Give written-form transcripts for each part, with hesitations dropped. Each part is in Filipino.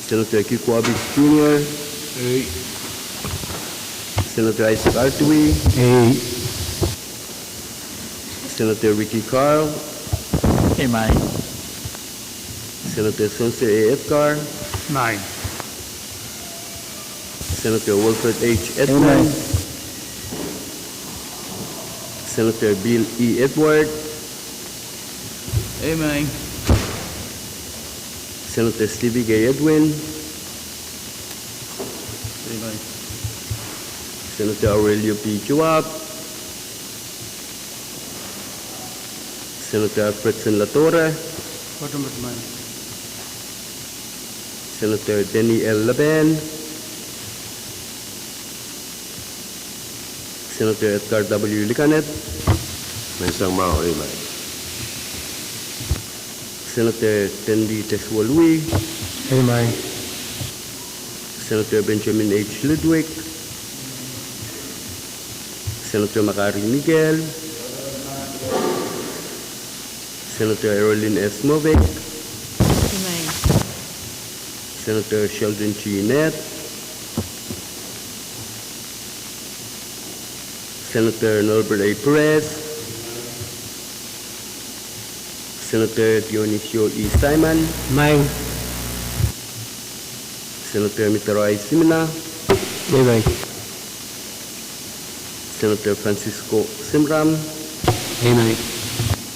Senator Kiko Abis Jr., Aye. Senator Isaac Artui, Aye. Senator Ricky Carl, Aye. Senator Sonser A. Edgar, Nine. Senator Wilfred H. Edmond, Senator Bill E. Edward, Aye. Senator Stevie Gay Edwin, Aye. Senator Aurelio P. Chuap, Senator Fredson Latorre, Senator Denny L. Laben, Senator Edgar W. Licanet, Mensang Mao, amen. Senator Tendi Teswa Louis, Aye. Senator Benjamin H. Ludwig, Senator Macari Miguel, Senator Erolyn S. Movic, Aye. Senator Sheldon G. Nett, Senator Norbert A. Perez, Senator Dionisio E. Simon, Nine. Senator Mitaroy Simina, Aye. Senator Francisco Simram. Aye.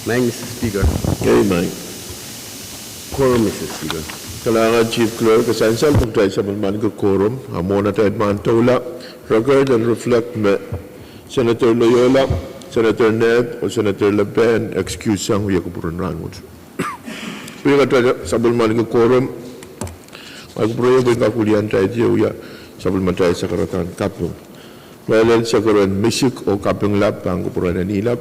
Mr. Speaker. Amen. Quorum, Mr. Speaker. Kailangan Chief Clerk, kasansal pagtay sa man ka quorum, amo na tayo man tawla, record and reflect me. Senator Loyola, Senator Ned, o Senator Laben, excuse sang huya ko puran rangon. Huya ka tayo sa man ka quorum, magpuroyo ba yung kakulian tayo diya huya sa man tayo sa karatan kapong. Walan sa karan misik o kapong lap, ang kupuran na nilap.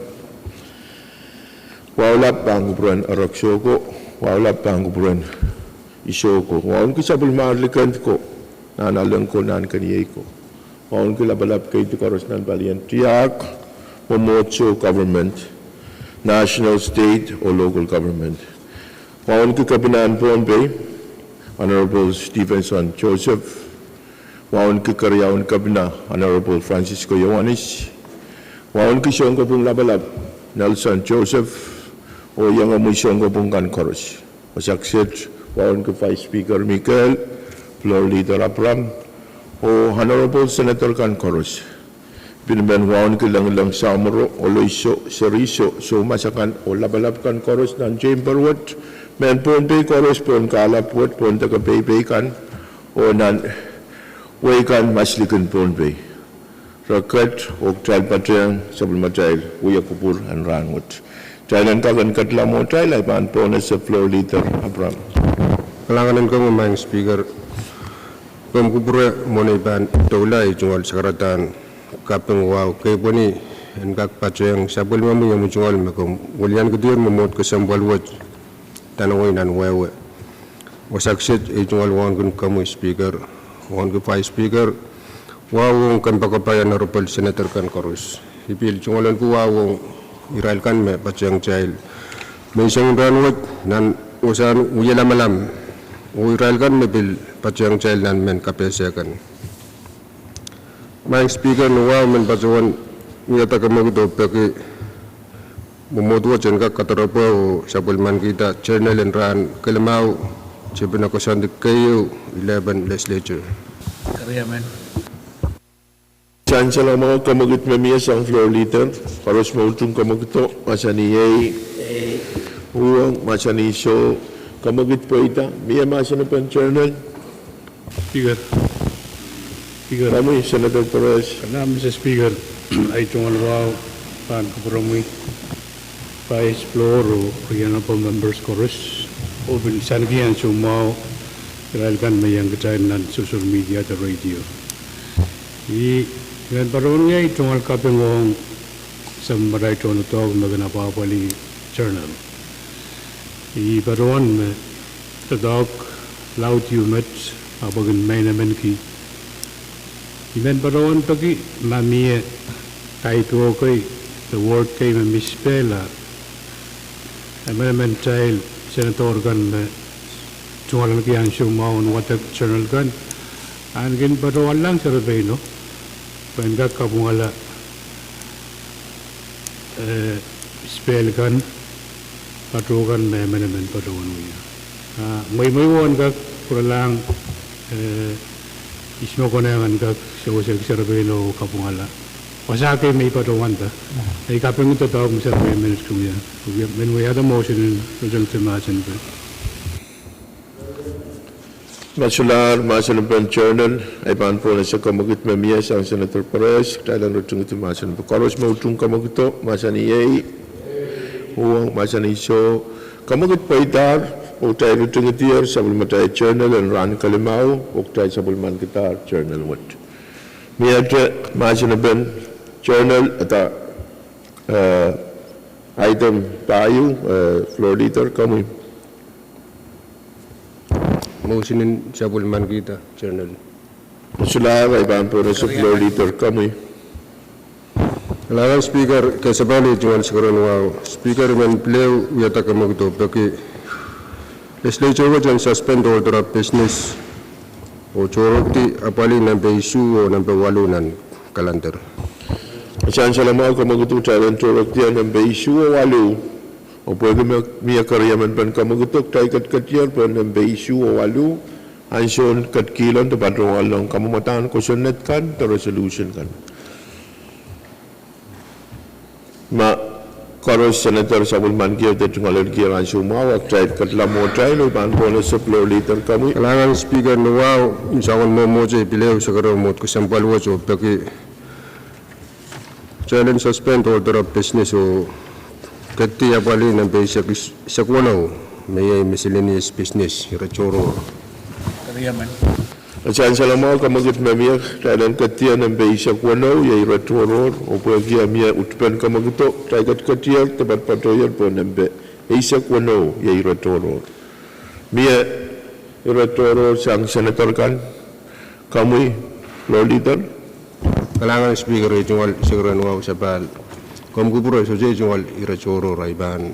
Wawlap ang kupuran araksoko, wawlap ang kupuran isoko. Wawan ko sa bulmarlikan ko, nanalang ko, nan kaniyay ko. Wawan ko labalap kayo ito karos ng balian tiyak, momotso government, national, state, or local government. Wawan ko kabinaan Pohnpei, Honorable Stevenson Joseph. Wawan ko karyawan kabina, Honorable Francisco Yohanis. Wawan ko siyang kapong labalap, Nelson Joseph, o yang amoy siyang kapong kankoros. Masaksit, wawan ko Vice Speaker Michael, Floor Leader Abram, o Honorable Senator Kankoros. Pinaman wawan ko lang Samuro, o Loiso, Seriso, so masakan o labalap Kankoros ng Chamberwood, men Pohnpei Koros, pon kalapwat, pon tagapaypay kan, o nan waikan maslikan Pohnpei. Rakat, o trial patrang, sabal matayal, uya kupur, and rangot. Thailand kagan katlamo Thailand pan ponas sa floor leader Abram. Kalanganan ko mga speaker. Kung kupura mo na iban tawlay jungal sa karatan kapeng wow kay po ni ang kakpatso yung sabol mo yung jungal makom walian ko diyon mamot ko sa balwat tanaway nan wewe. Wasaksit jungal wan kun kamu speaker wan ko vice speaker wow kan pakapayan na rupal senator kan korus. Ipil jungalan ko wow Iral kan me pacang child. May isang ranwat nan usan uyala malam. Iral kan me bil pacang child nan men kapesya kan. May speaker nuwa men pacuan niyata kamagdo peki bumodwa chen ka katarapo o sapulman kita channel and ran kalamau chibna ko sandik kayo 11 Legislature. Kariya man. Chancel ang mga kamagit mamiyas ang floor leader, paros mautong kamagito, masaniyay, uwang, masaniso, kamagit po ita, miya masa na pan journal. Speaker. Speaker. Kami, Senator Perez. Kana Mr. Speaker, ay tungal wow pan kupuramoy Vice Floor o Honorable Members Chorus o binsangian sumaw kiralkan mayang kacayan ng social media at radio. Yan paron nga itong alkapingong sa maray tono to maganapapali journal. Paron tadok loud humid abagan may naman ki. Imen paron pagi mamiya kahit ko ko'y the word kay mamispela ay naman child senator kan jungal lagi ang sumau no watak channel kan angin baru alang survey no pengga kabungala spell kan patukan memenemen patukan wiya may won ka puralang ismo ko na kan ka survey no kabungala wasake may patukan ta ay kapeng ito tawag mo survey minutes kuya when we had a motion in resolution margin Masular, masalah journal, ay pan po na sa kamagit mamiyas ang Senator Perez, kailan rutung ito masalah. Karos mautung kamagito, masaniyay, huwang masaniso, kamagit paitar, o tayo rutung ito sabul matay journal, and ran kalimaw, o tayo sabul man kita journal wat. Miyadra, masalah journal, at item tayo, floor leader, kami. Motion sa bulman kita, Journal. Masular, ay pan po na sa floor leader, kami. Kailangan Speaker, kasabali jungal sa karon Speaker, man play yata ka magto, paki Legislature ko dyan suspend order of business o chorokti apali number issue o number 8 ng calendar. Saan sa lamang ka magutok tayo ang chorokti ang number issue o 8 o pwede miya karyaman pan ka magutok tayo kat-katyar pan number issue o 8 ansyon kat-kilon to patrong along kamamatahan ko sunet kan to resolution kan. Karos Senator Samuel Mankiw at tungalan kaya ang sumawak tayo katlamo tayo no pan po na sa floor leader kami. Kailangan Speaker nuwaw, insawan mo dyan bilew sa karon mo kusampal wajo, paki challenge suspend order of business o kati apali ng basic sa kuwanaw may miscellaneous business irachoro Kariyaman. At saan sa lamang kamagit mamiyak tayo ng katiya ng basic wanaw yay ratoror o pwede miya utpan kamagito tayo katiya tapat patoyan po ng basic wanaw yay ratoror. Miya ratoror sang senator kan kami floor leader. Kailangan Speaker jungal siguro nuwaw sa bal Komguburo so je jungal irachoro raiban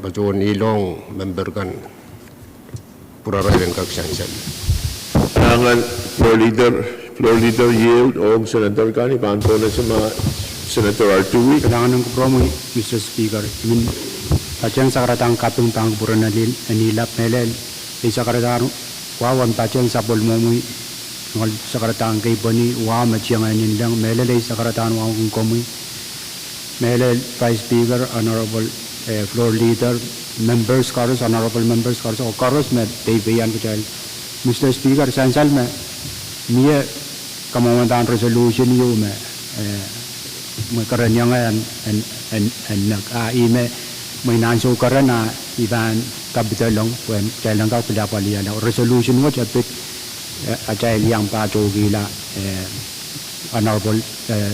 bajuan ilong member kan purarayan kaksansan. Kailangan floor leader yield o senator kan ipan po na sa mga senator R2 kailangan ng kompromo Mr. Speaker Pacang sa karatang kapung pangburan na nilap melel sa karatang wawan pacang sa bolmomoy sa karatang kay bani wa machiangan nilang melel sa karatang wang komoy Melel, Vice Speaker, Honorable Floor Leader, Members, Karos, Honorable Members, Karos, o Karos, may taybayan ko dahil. Mr. Speaker, sansal may kamamantaan resolution yun, may karanyang and nag-aime, may nanso karan na iban kapital lang, dahil lang ka pilapalian. Resolution mo, at dahil yang pachogila, Honorable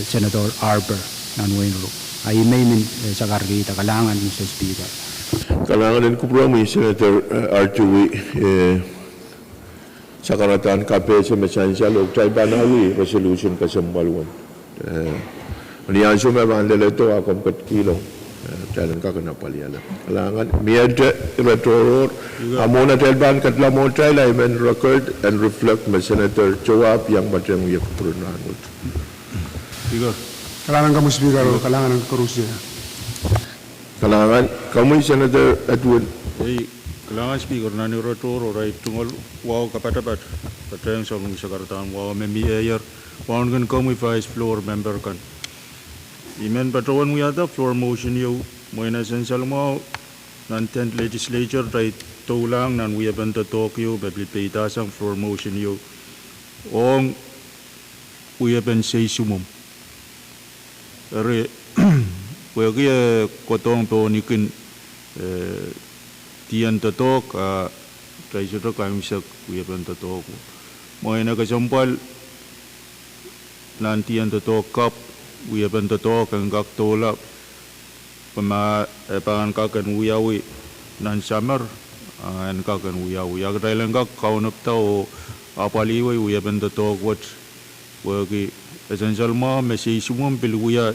Senator Arbor, nanwayno. Ay may min sa karita kalangan Mr. Speaker. Kailangan din kompromi Senator R2 sa karataan kape sa mesansya log tayo banawi resolution kasambaluan. Maniyan siya may bandala ito akong katkilong. Tayo ka kanapalyan. Kailangan miyadya retoror amona tayo ban katlamo tayo ay men record and reflect may Senator Chowap yang batyang yakuturunan. Speaker. Kailangan kamu Speaker o kailangan ng korusya. Kailangan kamu Senator Edwin. Kailangan Speaker na ni Rotoro right tungol wow kapatapat patayang sa mga sakaratan wow may ayer wow kan kamu vice floor member kan imen patawan mo yata floor motion yo mo ina essential mo nan 10th legislature right tulang nan we event to Tokyo babli peitasang floor motion yo ong we event say sumum Re, wagi kotong to nikin tiyan tatok kay sudah kami sak kuyapan tatok mo ina kasampal nan tiyan tatok kap kuyapan tatok ang kaktola pama pangan kakan uyawi nan summer an kakan uyawi ag dailan kak kaunap tao apaliwi kuyapan tatok wat wagi essential mo mesay sumum pilguya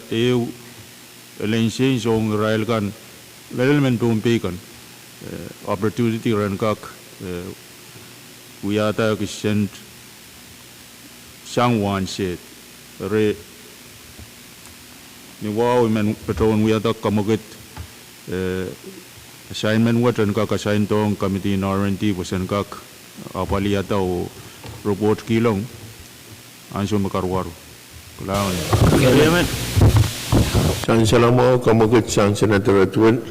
lensin song rail kan lalman Pohnpei kan opportunity ran kak Uyata kisent Shangwan shed. Re ni wow men patron uyata kamagit assignment watan kak assign tong committee in R&D wasan kak apaliyata o report kilong ansyo makarwaru. Kailangan. Agreement. Chancellor mo kamagit sang Senator Edwin.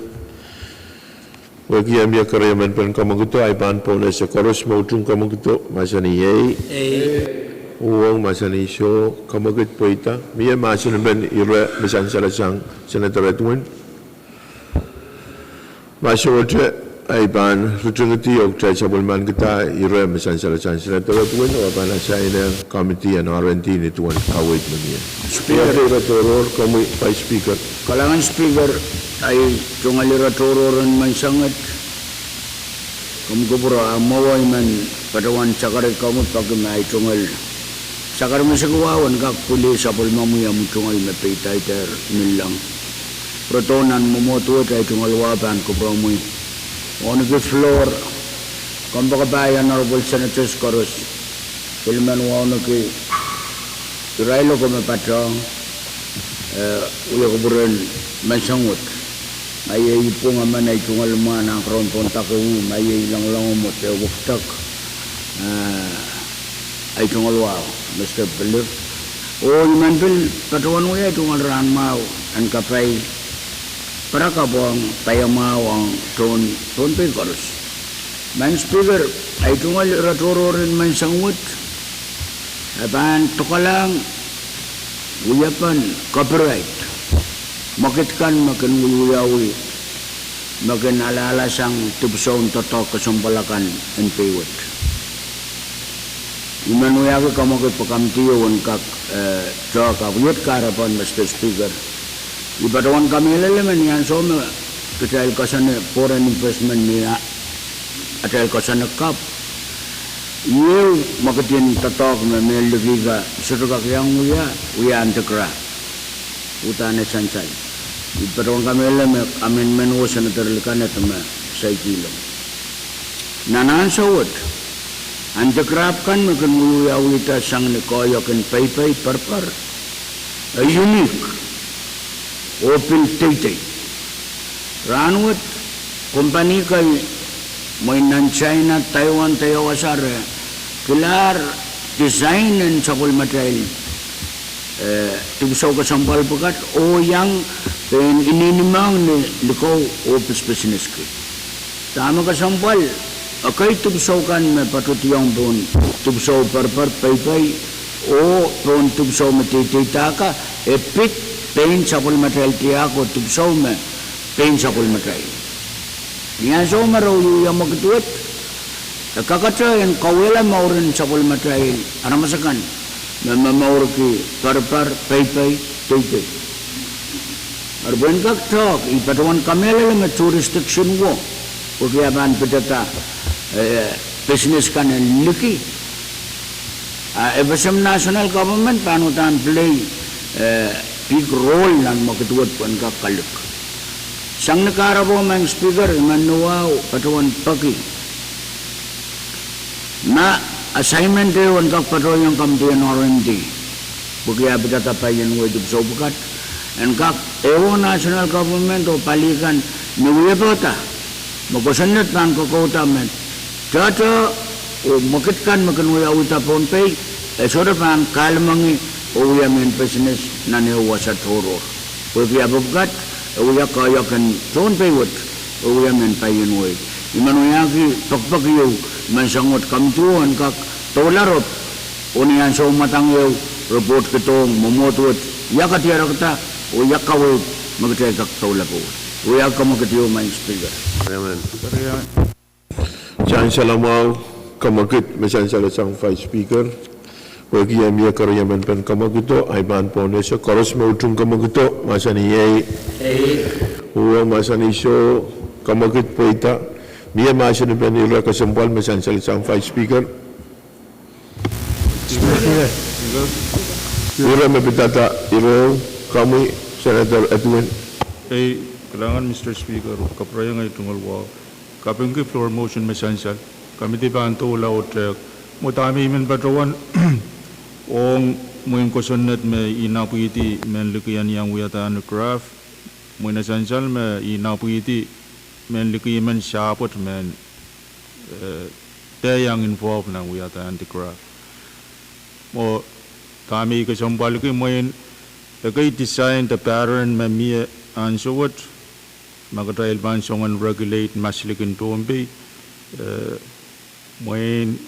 Wagi amya karayaman pen kamagito ay ban po na sa koros mo tung kamagito masani yay. Uwang masani show kamagit po ita. Miya masan ben ira Chancellor sang Senator Edwin. Masyawate ay ban rutungiti og try sa bulman kita ira Chancellor sang Senator Edwin o ban sa ina committee and R&D ni tuan await mo niya. Speaker Toror kami Vice Speaker. Kalangan speaker ay tungalira tororan man sangat kumkubura amaway man patawan sakare kamu pagmay tungal sakar masagawan kak puli sa pulmamuya mo tungal na paytayter nilang protonan mumoto ay tungalwapan kubra mo on the floor kumbakabayan honorable senators koros filman wano ki irailo ko mapatong uya kuburan mansangot ay po nga man ay tungal mana karon ponta ko ay lang mo te wuktak ay tungal wow Mr. Pelir o iman bil patawan mo ay tungal ran mau an kapay para ka buang payamaw ang Pohnpei koros man speaker ay tungal ratoro rin mansangot aban tukalang uyapan copyright makit kan makin wuyawi makin ala-ala sang tibsaw toto kesumpalakan and paywat iman wuyawi ka makit pakamtiyo kak ka wiyat karapan Mr. Speaker ibatawan kami lalaman yan so kacahil kasana foreign investment niya atahil kasana kap iyo makitin tatok na may lugiga suruka kayang uya antikra utane sansay iparong kami alam amin menwo sa natarilikan at sa kilo nanaan sawat antikrap kan makin uya wita sang nikoyo kan paypay parpar a unique open taytay ranwat kumpani kay mainan China, Taiwan, Tayawasar, kilar design and sakul material. Tibsaw ka sampal pakat o yang ininimang ni likaw o business ko. Tama ka sampal, akay tibsaw kan may patutiyang doon, tibsaw parpar, paypay, o doon tibsaw matitita ka, epit, pain sakul material tiyako, tibsaw may pain sakul material. Yan so maraw yung magtuwat. Kakatsa yung kawila maurin sa kulmatay. Ano masakan? Mamaur ki parpar, paypay, taypay. Arbuan kaktok, ipatawan kamela lang at jurisdiction wo. Kukiyaban pitata business ka ng liki. Evasam national government, paano tayo play big role ng magtuwat po ang kakaluk. Sang nakarabo mang speaker manuwaw patawan pagi na assignment dewan kak patuan yang kamtian R&D bukya bitata payan wajib sobukat and kak ewo national government o palikan niwaya pota magkusanat pan kakota men tata o makitkan makanwaya uta Pohnpei esora pan kalmangi o yamen business na niwa sa toro bukya bukat uya kaya kan Pohnpei wat uya men payin way imanuyagi pagpagyo mansangot kamtuan kak tolarot unian so matangyo report kitong momotwat yakatiara kita uya kawit magtay kak tolapo uya kamakatiyo may speaker Amen. Chancellor mo kamagit Chancellor sang Vice Speaker. Wagi amya karayaman pen kamagito ay ban po na sa koros mo tung kamagito masani yay. Uwang masani show kamagit po ita. Miya masani pen ira kasampal Chancellor sang Vice Speaker. Ira mapitata ira kami Senator Edwin. Kailangan Mr. Speaker, kapraya nga itong alwa. Kapag floor motion may sansal, Committee ban to la otrek. Mutami men patrawan ong muin kosonet me inapuiti men likian yang wiatan craft. Muin essential me inapuiti men likian men shapot men te yang involved na wiatan craft. Mo kami kesambal ki muin kay design the pattern me mi answot magatrail ban songan regulate maslikin Pohnpei when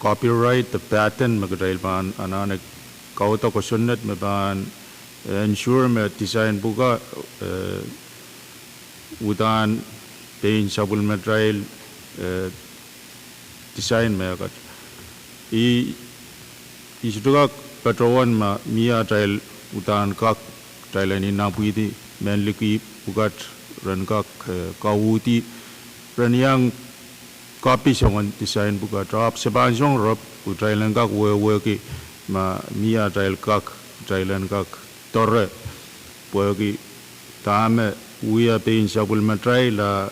copyright the patent magatrail ban ananek kauta ko sunnat me ban ensure me design buka udan pain sabul material design me agat I isutuka patrawan ma mia trail udan kak trail ni napuiti men liki bukat ran kak kawuti ran yang copy songan design buka drop seban song rop utrailan kak we ki ma mia trail kak trailan kak torre ki tame uya pain sabul material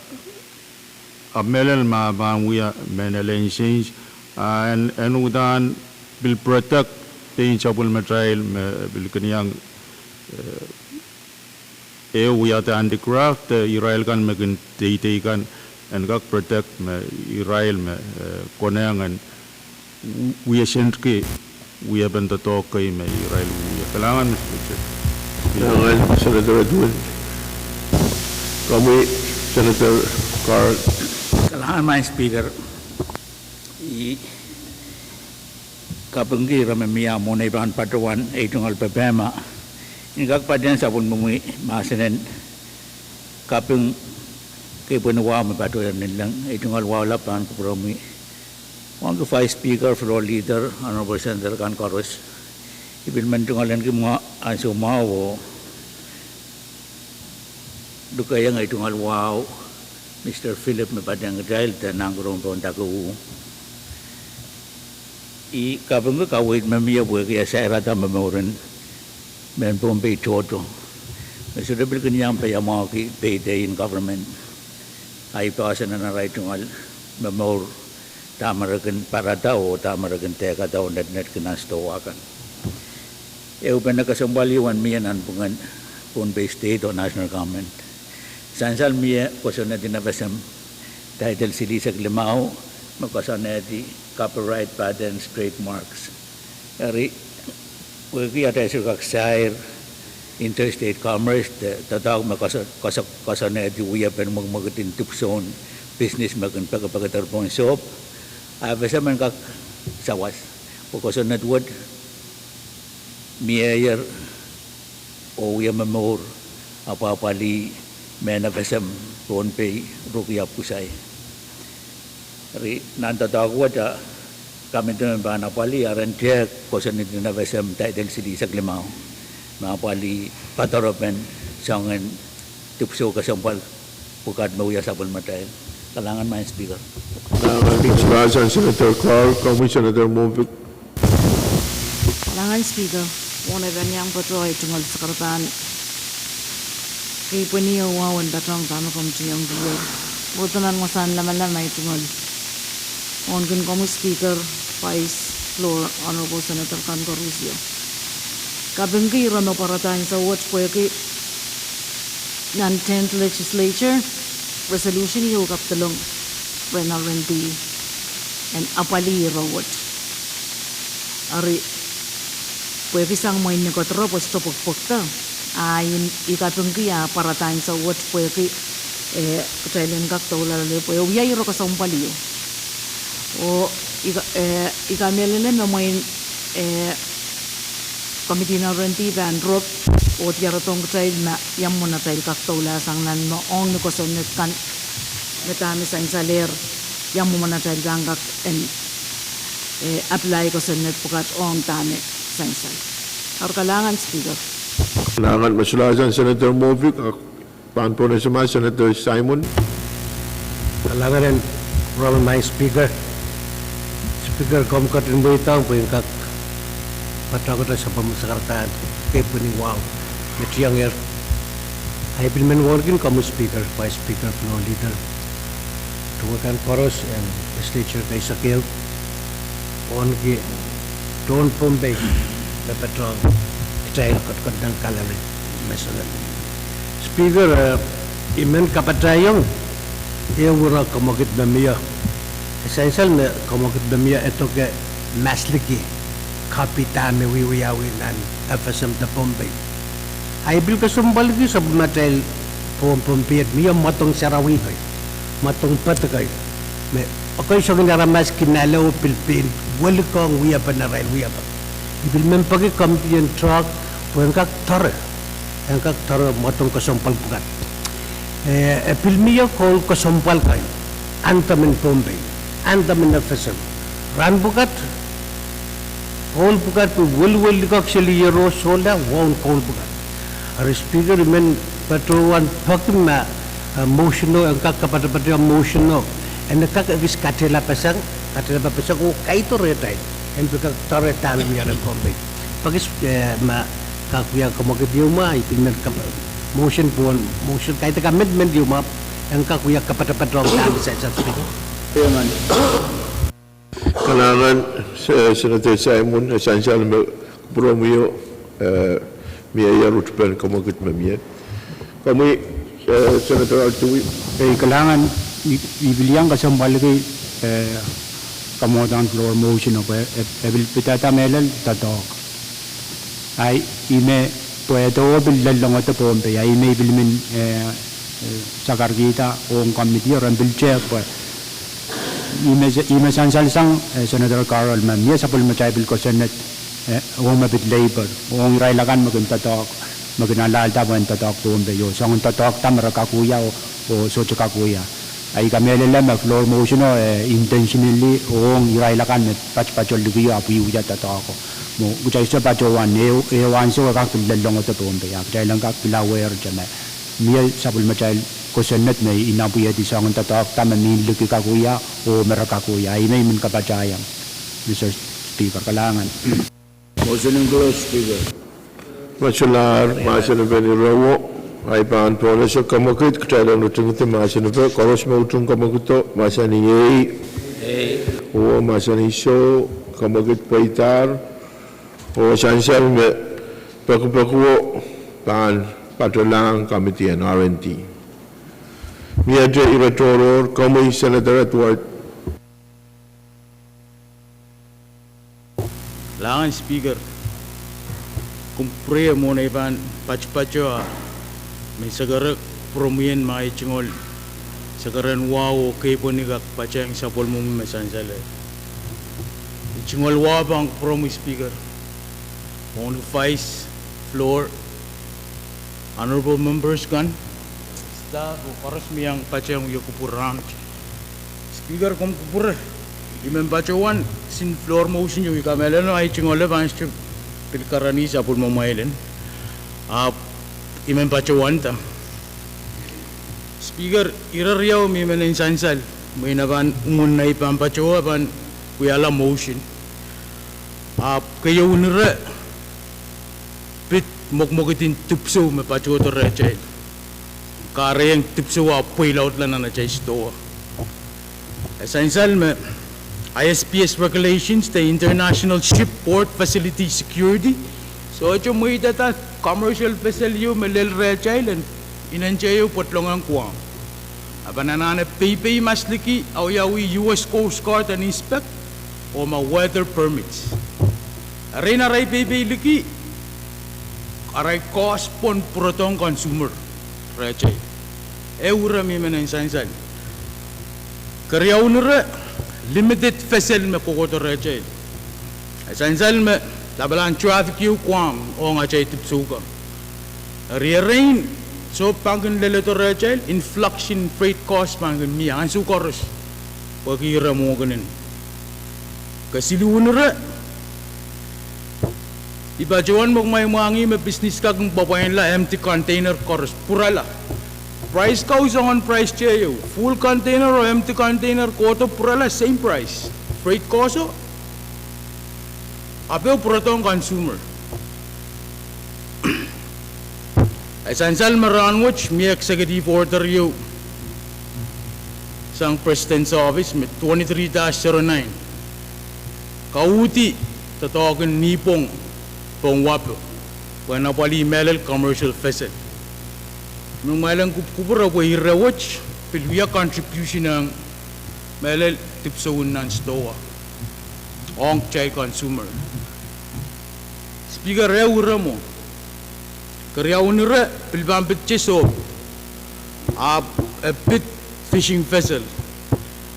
amelel ma ban uya menelen change and udan will protect pain sabul material bil kanyang we are the handicraft Israel kan megin tei kan and gak protect me Israel me konangan we sentke we have been the talk kay me Israel we kailangan Kailangan Senator Edwin. Kami Senator Carl. Kailangan may speaker. Kapanggi ramamiya mo na iban patrawan itong alpabema. Ingkak padyan sa pun mumi masanen kaping kay punawa mapatulan nilang itong alwala pan kupromi. One to five speaker for all leader Honorable Senator Kan Koros. Ibin man tungalan ki mga ansumawo dukaya nga itong alwaw Mr. Philip mapadyang dahil tanang kurong pon taku. I kapang ko kawit mamiya buhay kaya sa erata mamorin men Pohnpei toto. Sudah belikan yang payah ki payday in government. Ay pasan na right tungal mamor tamarakan para tao tamarakan teka tao net kinastowakan. Upan na kasambaliwan miyan ang pungan Pohnpei State o National Government. Sansal miya kuso na dinabasam title sili sa Limao magkasan na di copyright patents trademarks. Ari wagi ada sukak sair interstate commerce tatawag magkasan na di uya pen magmagatin tupson business magan pagkatarpon shop. Basta man kak sawas kukasan na duwad miyer o uya mamor apa-apali menabasam Pohnpei rukyap kusay. Ri nantatawag wada kami doon ba napali aran dia kusan nito nabasam title sili sa Limao. Napali patarapan sangan tupso kasampal pukat mauya sabon matay. Kalangan main speaker. Kailangan Senator Carl, kami Senator Movic. Kalangan speaker. Una ganyang patroy tunggal sa karatan. Kay paniyo wawan batang tama komiti yung dulo. Butunan mo saan laman-lamay tunggal. Ongun komu speaker, vice floor, Honorable Senator Kan Koros. Kabengki rano paratan sa watch po yung ng 10th Legislature, resolution yung kaptalong renal renti and apali rawat. Ari, pwede isang may nagkotro po sa pagpukta. Ayon ikatungki paratan sa watch pwede kailan kaktaw lalali po yung yayro ka sa umpali. O ikamelele na may komite na renti van drop o tiyaratong child na yang mo na child kaktaw lasang nan mo on ko sa kan metami sa insaler yang mo na child gangak and apply ko sa net pukat on tame sa insal. Ar kalangan speaker. Kailangan masulasan Senator Movic, paan po na sama Senator Simon. Kailangan rin problem my speaker. Speaker komkat rin mo itang po yung kak patakot na sa pamasakartaan. Kaya po ni wow. Met young year. I have been working como speaker, vice speaker, floor leader. tunggukan Chorus and Legislature kay Sakil on ki Don Pohnpei na patrol kita ikot-ikot ng kalali masalah. Speaker imen kapatayong wala kamagit na miya essential na kamagit na miya ito ke masliki kapitan na wiwiyawi nan FSM na Pohnpei ay bil kasumbal ki sa matel Pohnpei at miya matong sarawi kay matong patakay me okay so ginaramas kinalaw Pilipin wala kong wiya pa na rail wiya pa ibil men pagi kampiyan truck puan kak tar matong kasumpal pukat pilmiya kol kasumpal kay antamin Pohnpei antamin FSM ran pukat kol pukat wal kak seliyero sola wong kol pukat ar speaker men patuan pakim na motiono ang kakapatapatyo motiono and nakakagis katila pasang o kaito retay and kakatore talo niya ng Pohnpei pagis ma kakuya kamagid yung ipinag motion po motion kahit amendment yung ang kakuya kapatapatyo ang talo sa speaker Kailangan Senator Simon essential promuyo miya rutpen kamagit mamiya kami Senator Altui kailangan ibiliang kasambal kay kamodan floor motion of ebil pitata melal tatok ay ime puedo bilalong ito Pohnpei ay may bilmin sakar kita o committee or bill chair ime sansalsang Senator Carol mamya sa pulmataybil ko Senate o mabit labor o ang irailakan magentatok magnalaalta mo ang tatok Pohnpei yo so ang tatok tamara kakuya o socho kakuya ay kami lelem floor motion intentionally o ang irailakan met patpachol ligiyo apu yuja tatok mo gucay sa pachowan wan so ka pilalong ito Pohnpei kaya lang ka pilawer jama miya sa pulmataybil ko Senate may inabuya di sa ang tatok tama niligi kakuya o merakakuya ay may min kapachayang Mr. Speaker kailangan motion in close, Speaker. Masalar masih lebih rawo ay pan pole so kamakit kailan rutung itu masih lebih koros mau utung kamakit to masih ni o masih ni so kamakit paitar o sansal me paku pan patolang kamitian RNT miadre iratoror kami Senator Edward Kailangan Speaker kumpre mo na iban pacho may sagara promuyen mga ichingol sagaran wow kay po ni kak pachang sa pol mo mesansala ichingol wow bang promu Speaker on vice floor honorable members kan staff o paras miyang pachang yukupurang Speaker kum kupur imen pachawan sin floor motion yung ikamela no ay ichingol bang pilkarani sa pul mamailen imen pachawan ta Speaker irariyaw mi men sansal may naban umun na ipang pachawa ban kuyala motion kayo unira pit mokmokitin tupso me pachawa to rechay karayang tupso wa puylaut lang na chay stoa sansal me ISPS regulations, the International Ship Port Facility Security. So, ito mo itata commercial vessel yung malil rechail and inanchayo potlong ang kuwang. Abananana paypay masliki au yawi US Coast Guard and inspect o ma weather permits. Aray na ray paypay liki aray cost pon protong consumer rechail. Eura mi menansansan. Karyaw nura limited vessel me kokoto rechail. Sansal me tabalan traffic yu kwam o nga chay tipsuka. Rearrain so pangin leleto rechail influx in freight cost pangin miya ansu koros pagkira mo ganin. Kasiluunara ibajawan mo may mangi me business ka kung papayin la empty container koros purala. Price ka usang on price chayo. Full container or empty container koto purala same price. Freight koso apel protong consumer. Ay sansal maranwich mi executive order yo sang President's Office mit 23-09 kauti tatawagan nipong pongwapo wana pali melel commercial vessel nung malang kupura po hirawach pilwiya contribution ng melel tipsawun ng stoa ong chay consumer Speaker ura mo karyaunira pilbambit cheso a pit fishing vessel.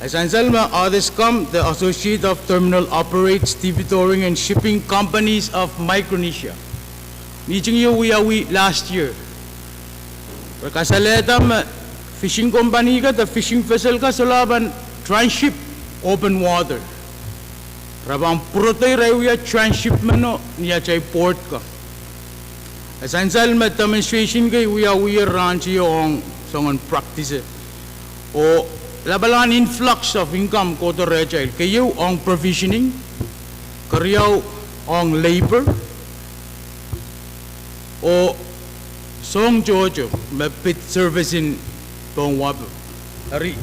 As Anselma, others come, the Associate of Terminal Operates Stevedoring and Shipping Companies of Micronesia. Meeting you we last year. Kasaletam fishing company ka, the fishing vessel ka sulaban transship open water. Rabang protay raya transshipment no niya chay port ka. As Anselma demonstration kay we ranch yung songon practice o labalan influx of income ko to rechel kayo ang provisioning karyaw ang labor o song jojo mapit service in tong wabo ari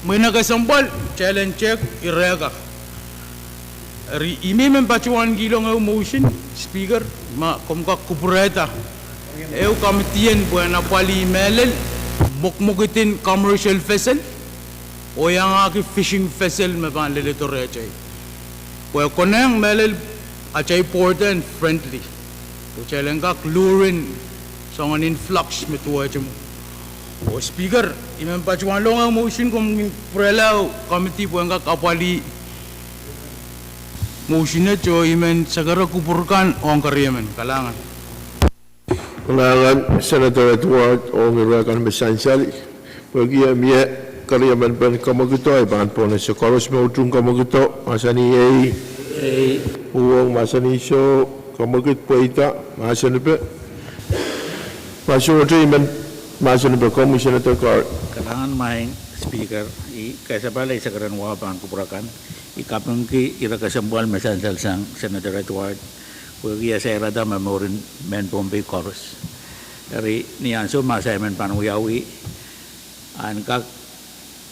may nagasambal challenge check irega ari imimen pachuan gilong ang motion speaker ma komka kupureta eu kamitien buena pali melel mukmukitin commercial vessel o yang aki fishing vessel maban lelito rechay well koneng melel achay port and friendly to chalengka lurin songan influx metuwa chamo o speaker imem pachuan long ang motion kung prelaw committee buenga kapali motion na cho imen sagara kupurkan ong karyaman kalangan Kailangan Senator Edward o ngirakan mesansal bagi amia karyaman pan kamagito ay bangan po na sa koros mo utung kamagito masani ay uwang masani so kamagit po ita masani pa masuni man masani pa komi Senator Carr Kailangan maing speaker kaysa pala isagaran wapan kupurakan ikapang ki irakasambal mesansal sang Senator Edward Kuya saya rada memorin men Pohnpei chorus. Dari niyan so masaya men panuyawi an kak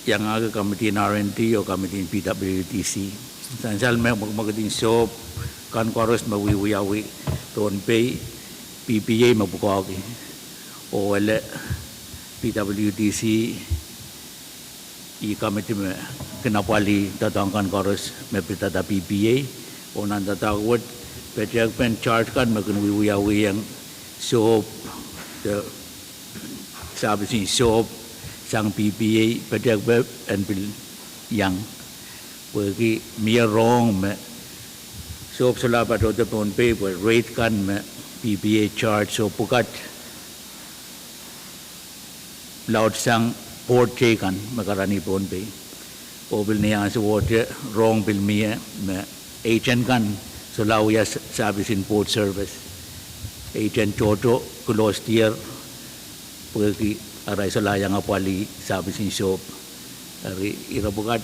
yang aga committee R&D o committee PWTC. Sansal me magating so kan chorus mawiyawi Pohnpei PPA mabukaki o wala PWTC i committee me kinapali tatangkan chorus me pitata PPA o nandatawad Pajak pen charge kan makan wiyawi yang soap the sabi soap sang PPA pajak web and bil yang pergi mia wrong me soap sala pada the Pohnpei rate kan me PPA charge so pukat laut sang port kan makarani Pohnpei o bil niya so water wrong bil mia me agent kan So lauya service in port service. Agent Toto kulos tier pergi arai selayang apali service in shop. Ari irabukat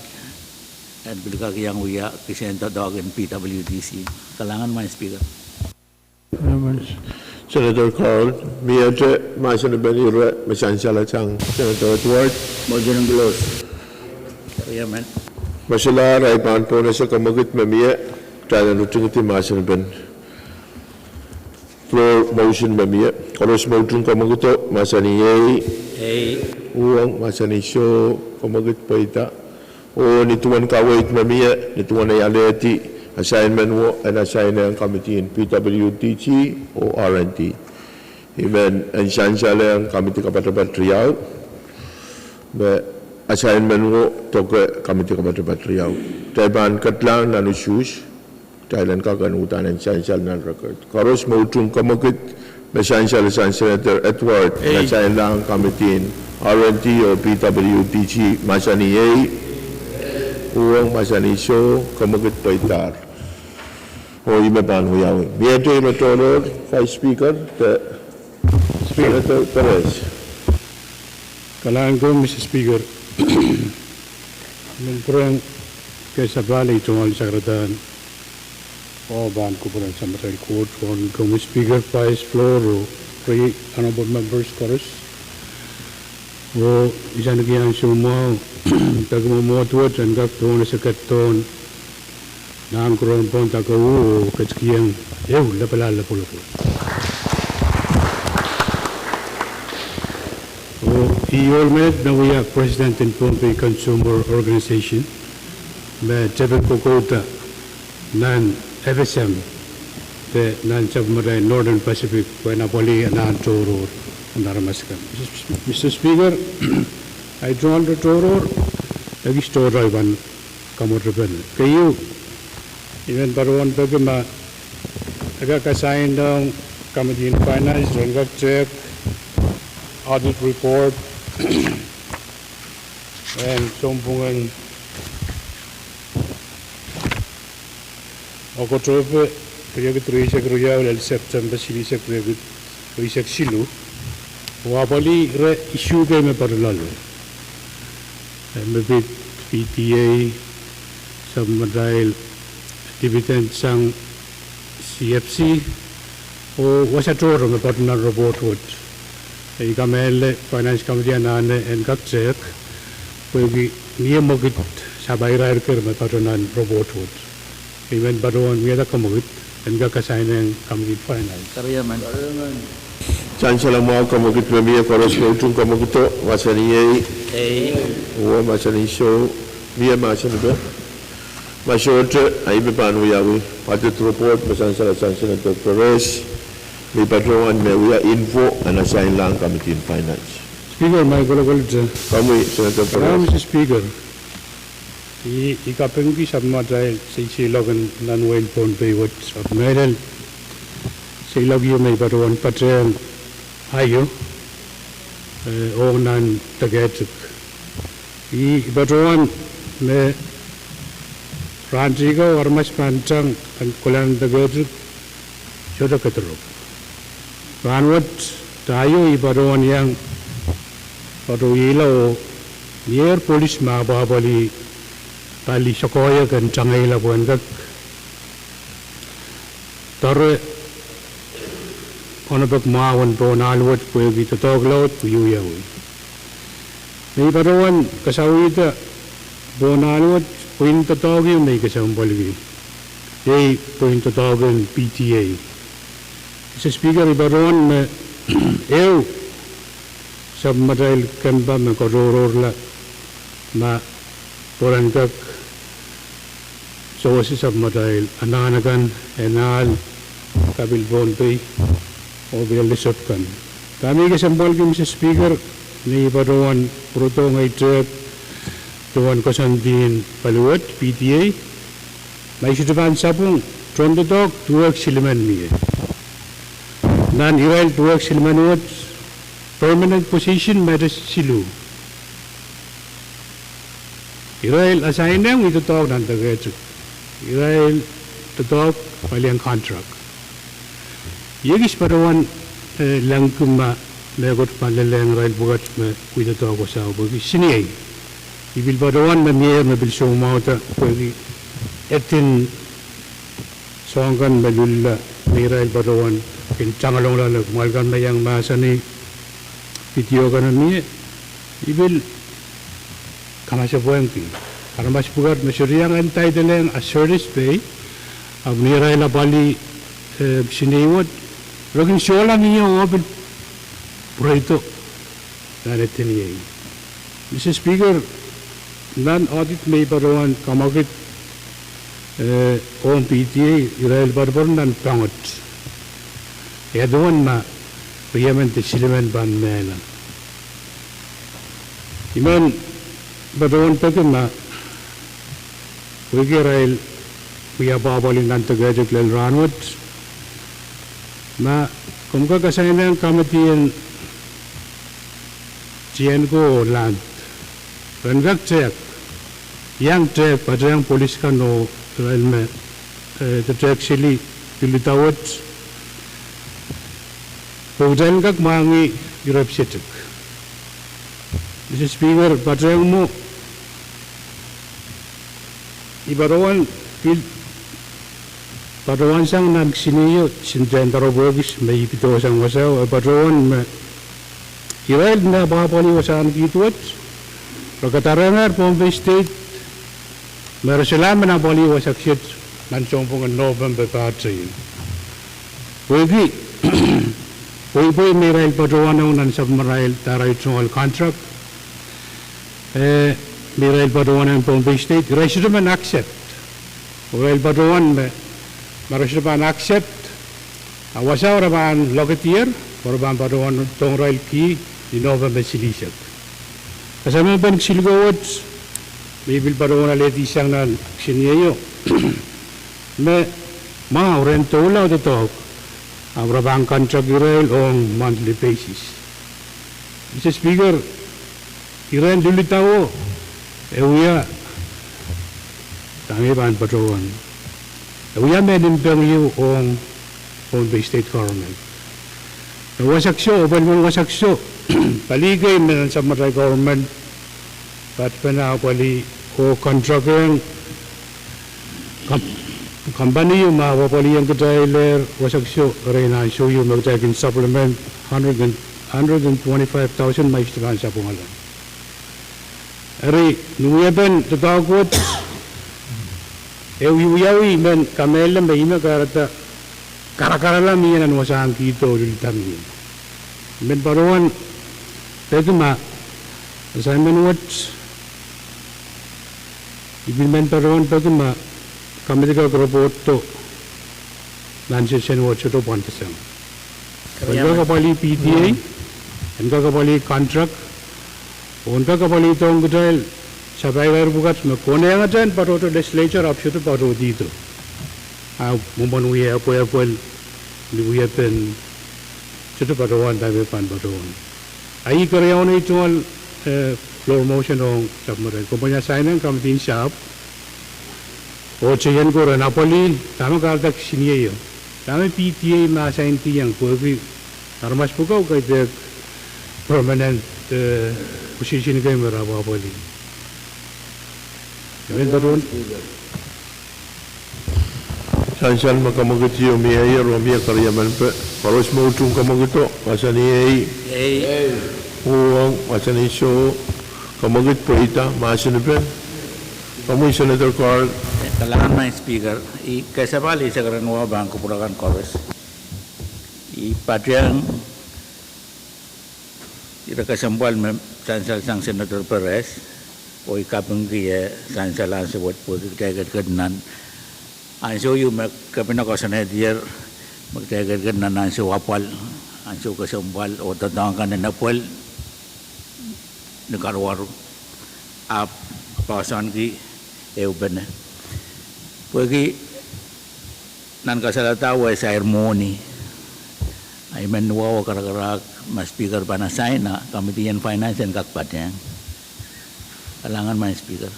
and bilka yang uya kisenta dog in PWTC. Kalangan my speaker. Senator Carl miate masani benire mesansal chang Senator Edward Motion close. Yeah man. Masala rai pan po na sa kamagit mamia Tayo nutung iti masan ben floor motion mamia koros motion kamagito masani uang masani show kamagit pa ita o nituan kawait mamia nituan ay aleti assignment wo and assign ang committee in PWTC o R&D even ang sansala ang committee kapatapat Riau assignment wo toke committee kapatapat Riau tayo katlang nanusyus Thailand kakanutan ang sansal ng record. Karos mo utong kamagit na sansal sa Senator Edward na sa ilang kamitin R&D o PWTC masani uang masani so kamagit paitar. O imaban huyawin. Miyato yung matolor, Vice Speaker, Senator Perez. Kailangan ko, Mr. Speaker, kurang kaysa bali itong alisagradahan o ban ko po sa Matay Court kung Speaker, Vice Floor o honorable members chorus o isa na ganyan sumaw tagmamotuat and gak ton sa katon nang kron pon tagawu katskiyang la pala po. I-olmed na we are president in Pohnpei Consumer Organization me tebel kokota nan FSM te nan submaray Northern Pacific na poli nan Toror naramaskan. Mr. Speaker, I joined the Toror lagi store ban kamorben. Kayu even baruan pagma aga kasain dong committee in finance rangak check audit report and sompungan Okotrope kaya kitruisek ruya el September silisek regut ruisek silu wabali re issue ke me parlalo mebit PTA submadail dividend sang CFC o wasatoro me partner report would ikamel finance committee anane en kakchek pagi niyamogit sabay rair ker me partner report would even baruan miyada kamogit en kakasain en committee finance Karayaman. Chancellor mo kamogit me koros ko tung kamogito wasani o masani show via masani be mashote ai be panu yawi audit report Chancellor Perez we patrol me we are info and assign lang committee in finance. Speaker, my global Kami Senator Perez. Mr. Speaker, ikapeng ki sabmadai si logan nanwain Pohnpei wat submedal si logyo may baruan patren ayo o nan tagetuk baruan me ranjiga warmas pancang an kulan tagetuk jodoh keteruk ranwat tayo baruan yang baru ilaw near police mababali tali Sokoya kan cangai labuan kak tare ono bak mawan po nalwat po gitu toglot puyu yawi may baruan kasawi ita po nalwat puin totogyo may kasawang baligi yay puin totogan PTA. Mr. Speaker, baruan me ew submadail kan ba me kororor la ma poran kak so si submadail ananakan enal kabil Pohnpei o bil lisot kan kami kasambal ki Mr. Speaker ni baruan pruto ngay trek tuan kasandin paluat PTA may sudaban sapong trondotok tuwag siliman miye nan irail tuwag siliman wat permanent position matters silu. Irail assignment we to talk nan tagay. Irail to talk paliang contract. Yegis parawan langkuma megot panleleng rail bugat me we to talk sa bugi siniyay. Ibil parawan me bil sumauta bugi etin songkan melulla irail parawan in changalong la malgan mayang masani video kanani ibil kamasya buangki karena mas bugat masyuriang antay deleng assurance pay ab niray la bali siniwot login siola niya open proyekto naretin niya. Mr. Speaker, nan audit may barawan kamagit on PTA Israel barbar nan pangot yaduan ma Yemen te siliman ban melan. Iman barawan pagma Israel kuya babalin nan tagajak lel ranwat ma kumka kasayang kamatian Jian ko land rangak cek yang cek pada yang polis kan no Israel me cek sili pilitawat Pagdayan kag mangi Europe sitik. Mr. Speaker, pagdayan mo ibarawan padawan sang nagsiniyo sinten tarobogis may ipito sang wasaw padawan me Israel na bakapali wasan kituat Pagkatarangan Pohnpei State, mereselaman ang bali wasaksit nansong pong November patri. Pwede, pwede may padawan ng submarine taray tungal contract. May padawan ng Pohnpei State, resident man accept. May padawan, resident man accept. Awasa oraban loketeer, oraban padawan tong rail key di November silisag. Kasama ba nagsilgawad, may bilpadawan na leti siyang na siniyo. May mga rento wala ito, ang rabang contract rail on monthly basis. Mr. Speaker, iran dulit ako, uya, tangi ba ang padawan? Uya menimpang iyo on Pohnpei State Government. Wasaksyo, wasaksyo, paligay na sa maray government, pat panakawali o contracting company yung mawapali yung trailer, wasaksyo, rin na show yung magtagin supplement, 125,000 may istikan sa pungalan. Ari, nungyatan, tatawag uyawi, men, kamela, may karata, karakaralam yan ang wasahan kito ulitan yun. Men parawan, pwede ma, assignment watch, ibig men parawan pwede ma, kami tika report to, non-session watch ito pantasang. Pagka kapali PTA, pagka kapali contract, pagka kapali itong dahil sabay kayo bukat, magkone nga dyan, paro to legislature, upshoot paro dito. Mumanuhi apoy libuya pen cukup padawan tapi pan padawan. Ayi karyawan itu al floor motion ong submarine. Kumpanya sign kami tin shop. O cian ko rin apoli tama kaltak siniye yo. Tama PTA ma sign tiyang kuwi armas pukaw kay the permanent position kay meraba apoli. Yan daron. Sansan makamagitiyo miya o miya karyaman pe. Paros mo utong kamagito. Masa ni Huwag, masa ni so. Kamagit po ita. Masa ni pe. Kamu Senator Carl. Kalangan may speaker. Kasabali sa karanwa bang kupurakan kores. Patriang ira kasambal me sansal sang Senator Perez. O ikapang kaya sansalan sa wat po kagat kadnan. Anso yung kapinakasan na diyer magtagagad na nanso wapal anso kasambal o tatangkan na napal nagkarwaro ap pasan ki euben pagi nan kasalatawa sa harmony ay menwawa karakarak mas speaker pa na sign na Committee on Finance and kakpatnya kalangan man speaker.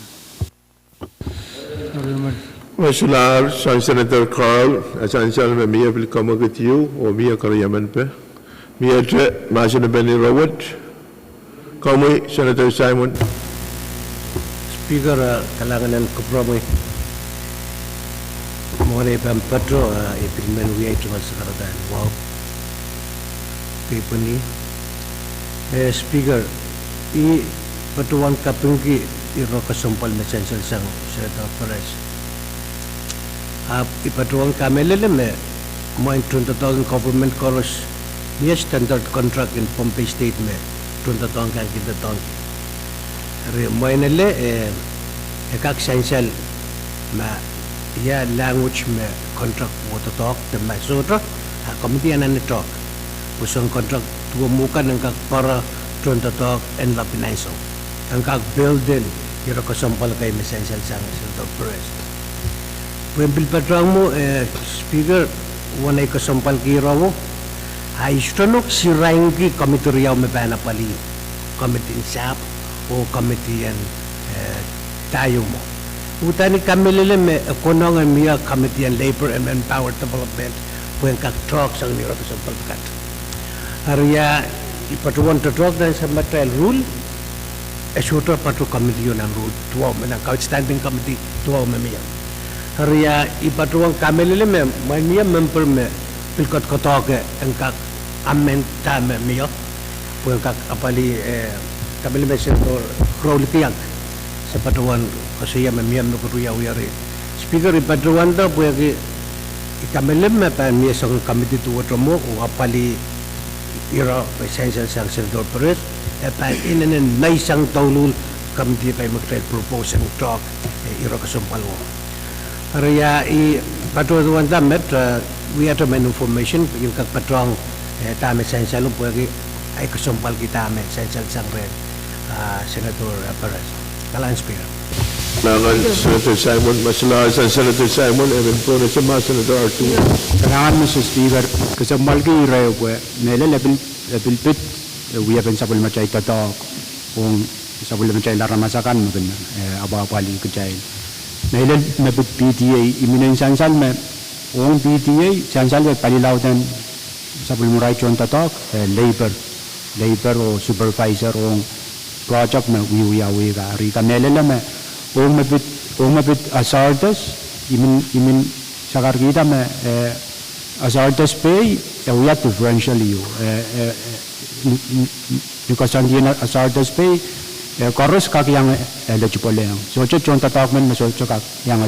Masular, San Senator Carl, Sansan miya bil kamagitiyo o miya karyaman pe. Miya tre, masa na Benny Rawat. Kamu Senator Simon. Speaker, kalangan ng kupromoy. Muna ipang patro, ipinman wiyay tungal sa karatan. Wow. People ni. Speaker, patuwang kapungki iro kasumpal na sensal sang Senator Perez. Ipatuwang kamelele me mo in 20,000 government chorus niya standard contract in Pohnpei State me 20,000 kan kita tahun mo inele ekak essential ma ya language me contract water talk the masotra committee anan talk usang contract tuwa muka ng kak para 20,000 and lapinaiso ang kak building iro kasampal kay essential sang Senator Perez. Pwembil patrang mo, speaker, wanay kasampal kira mo, ay istanok si Rangki komitoriyaw me panapali, committee sap o committee yan tayo mo. Utani kami lilime, konongan miya committee yan labor and manpower development, pweng kak-talk sang niro kasampal kat. Arya, ipatuwan to talk dan sa material rule, sutra patu committee yun ang rule, tuwaw mo ng outstanding committee, tuwaw mo miya. Harya ipatuang kamelele me mania member me pilkot kotoke engkak amen tame mio po engkak apali kami lebih senator Crowley Piang sepatuan kasih memiam no kuruya uyari speaker ipatuan ta puya kami lebih pa miesong kami itu watromo apali ira essential sang senator Perez pa inen naisang taulul kami di pa magtry propose and talk ira kasumpalo araya I patuan ta met we have main information yung kag patrong tama essential puya ay kasumpal kita may essential sang red Senator Perez. Kalaan Speaker. Kailangan Senator Simon, masalah Senator Simon, even po na siya Senator Arturo. Kailangan Mr. Speaker, kasambal ki irayo po, nila level pit, uyapan sa pulma chay tato, kung sa pulma chay laramasakan mo ganyan, abapali ko chay. Nila nabit PTA, iminin sansal me, kung PTA, sansal me palilautan sa pulma ray chon tato, labor o supervisor o project na uyawi ka, rika nila me, kung mabit asartas, imin sakar kita me asartas pay uyat differential you because ang din asartas pay koros kak yang eligible yang so chon tatak men so kak yang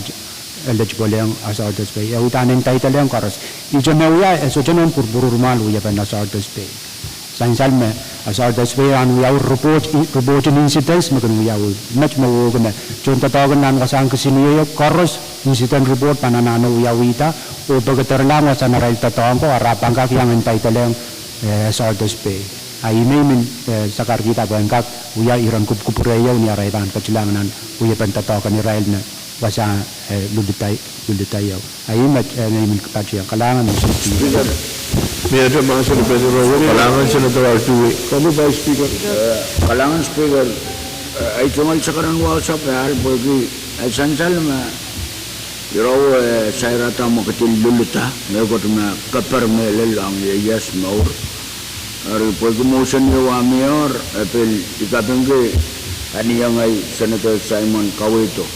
eligible yang asartas pay utanin title yang koros ijo me uya so chon pur mal uya pen asartas pay sansal me asartas pay an uya report incidents makan uya much mo gana chon tatagan nan kasang kesini koros incident report pananano uyawita o pagkatarlang sa naral tatawang ko arapang kak yang entitled yang asartas pay ay min sakar kita bangkak uya iran kupureyaw ni arayban kacilangan uya pantatakan ni rail na basa lulitayaw ay mat min kapatya kalangan ng Speaker Medyo mga Senator Rowe, kalangan Senator Arturo. Kami Vice Speaker? Kalangan Speaker, ay tungal sa karan WhatsApp ay bagi ay sansal ma iraw sa irata mo katil luluta may ko na kapar may lelang yes maur ari bagi motion ni wa mayor apel ikapengge aniyang ay Senator Simon Kawito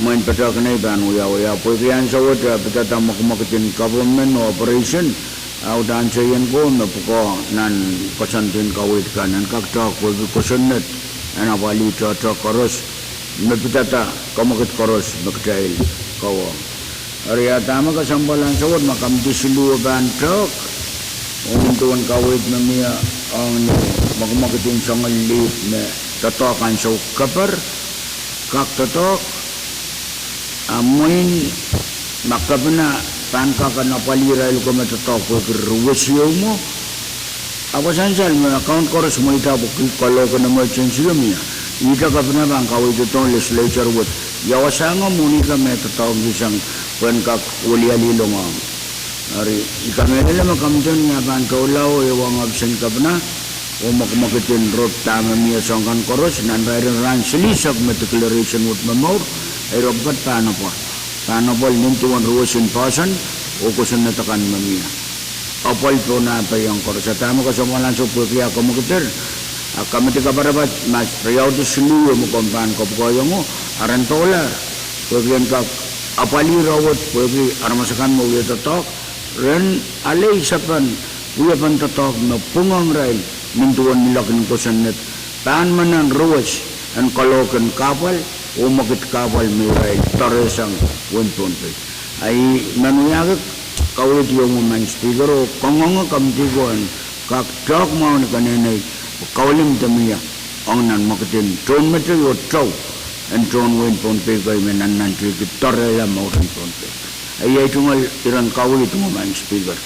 main petak na iban uya bagi yan sa wata petata mo kumakatin government operation dan sayan ko na puko nan kasantin kawit kanan kakta ko kusunnet ana wali tata koros napitata kamakit koros magtail kawo area tama kasambalan sawad makam disulu bantok untuan kawit namia ang magmakitin sangal lit na tatokan sa kapar kak tatok amoin makabna tanka kana palira ilu kama tatok ko ruwesiyo mo apa sansal mo account koros mo ita bukil kalau kana emergency lumia ita kapna bang kawit ito legislature wot yawasanga muni kami tatok gisang kak uliali lomang ari ikamela makamton nga ban kaulaw ewang absent kapna o makamakitin rot tama miya sangkan koros nan bayran ran silisag met declaration wot mamor ay robat paano po nintuan ruwasin pasan o kusan natakan mamia apal po na pa yung koros at tama kasamalan sa pulkiya kamakitin kami tika barabat mas riyaw to siluyo mo kumpan ko po kayo mo arantola pulkiyan kak apali rawat pulki aramasakan mo uya tatok ren alay sapan uya pan tatok na pungang rail nintuan nilakin kusan net taan manan ruwas ang kalokan kapal o makit kapal may rail taresang Pohnpei ay nanuyagak kawit yung mga Speaker o kanganga kamtiguan kaktak mo na kanenay kawalim tamiya ang nan makitin tron metri o traw ang tron Pohnpei kay menanan trikit tarela mo rin Pohnpei ay tungal iran kawit yung mga Speaker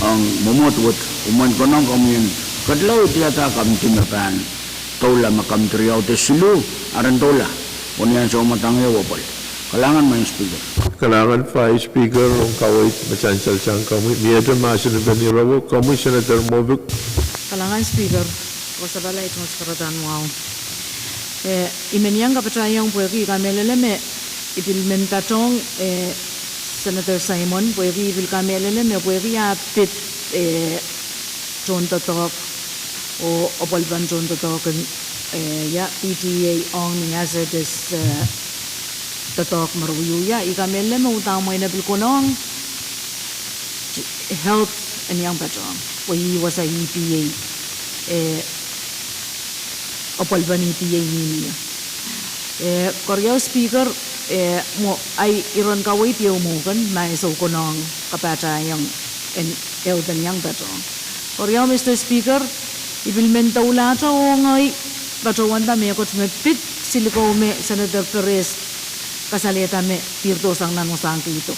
ang mumutwot uman ko nang kami kadlaw tiyata kamtimapan tola makamtriyaw te silu aran tola unian sa umatang wapal kalangan may Speaker Kalangan Vice Speaker ang kawit masansal siyang kami. Medyo mga Senator ni Rowe, kami Senator Movic. Kalangan Speaker ko sa balay itong sakaratan wow imenyang kapatayang puwagi kameleleme ipilmentatong Senator Simon puwagi ipilkameleleme puwagi apit John Tatok o opalban John Tatok ya PTA on ni hazardous tatok maruyuya ikamelle mo utang mo inabil ko nong health and young patron we was a EPA opalbaniti ini. Korea speaker mo ay iron ka wait yo mo kan mai so konong kapata yang en eutan yang beto. Korea Mr. Speaker ibilmenta ulata o ngai bato wanda me ko me pit siliko me Senator Perez kasaleta me tirto sang nang sang ito.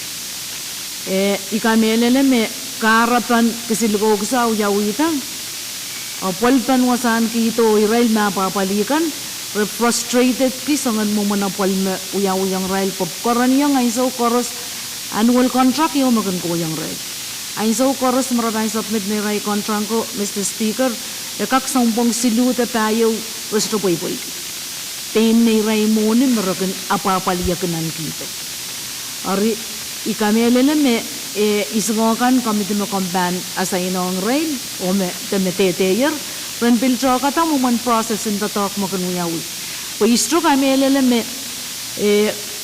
Ikamelele me karapan kesiliko sa uyawitang palpan wasan kito irail mapapalikan frustrated ki sangan mo manapal me uyang rail popcorn yang ay so koros annual contract yo makan ko yang rail ay so koros maratay submit ni rail contract ko Mr. Speaker kak sampong silute tayo resto poy ten ni rail mo ni marakan apapaliyakan kito ari ikamelele me isngokan kami mo kamban asainong rail o me temeteteyer ren pilcho kata mo man process in tatok mo kanuyawi po istro kami elele me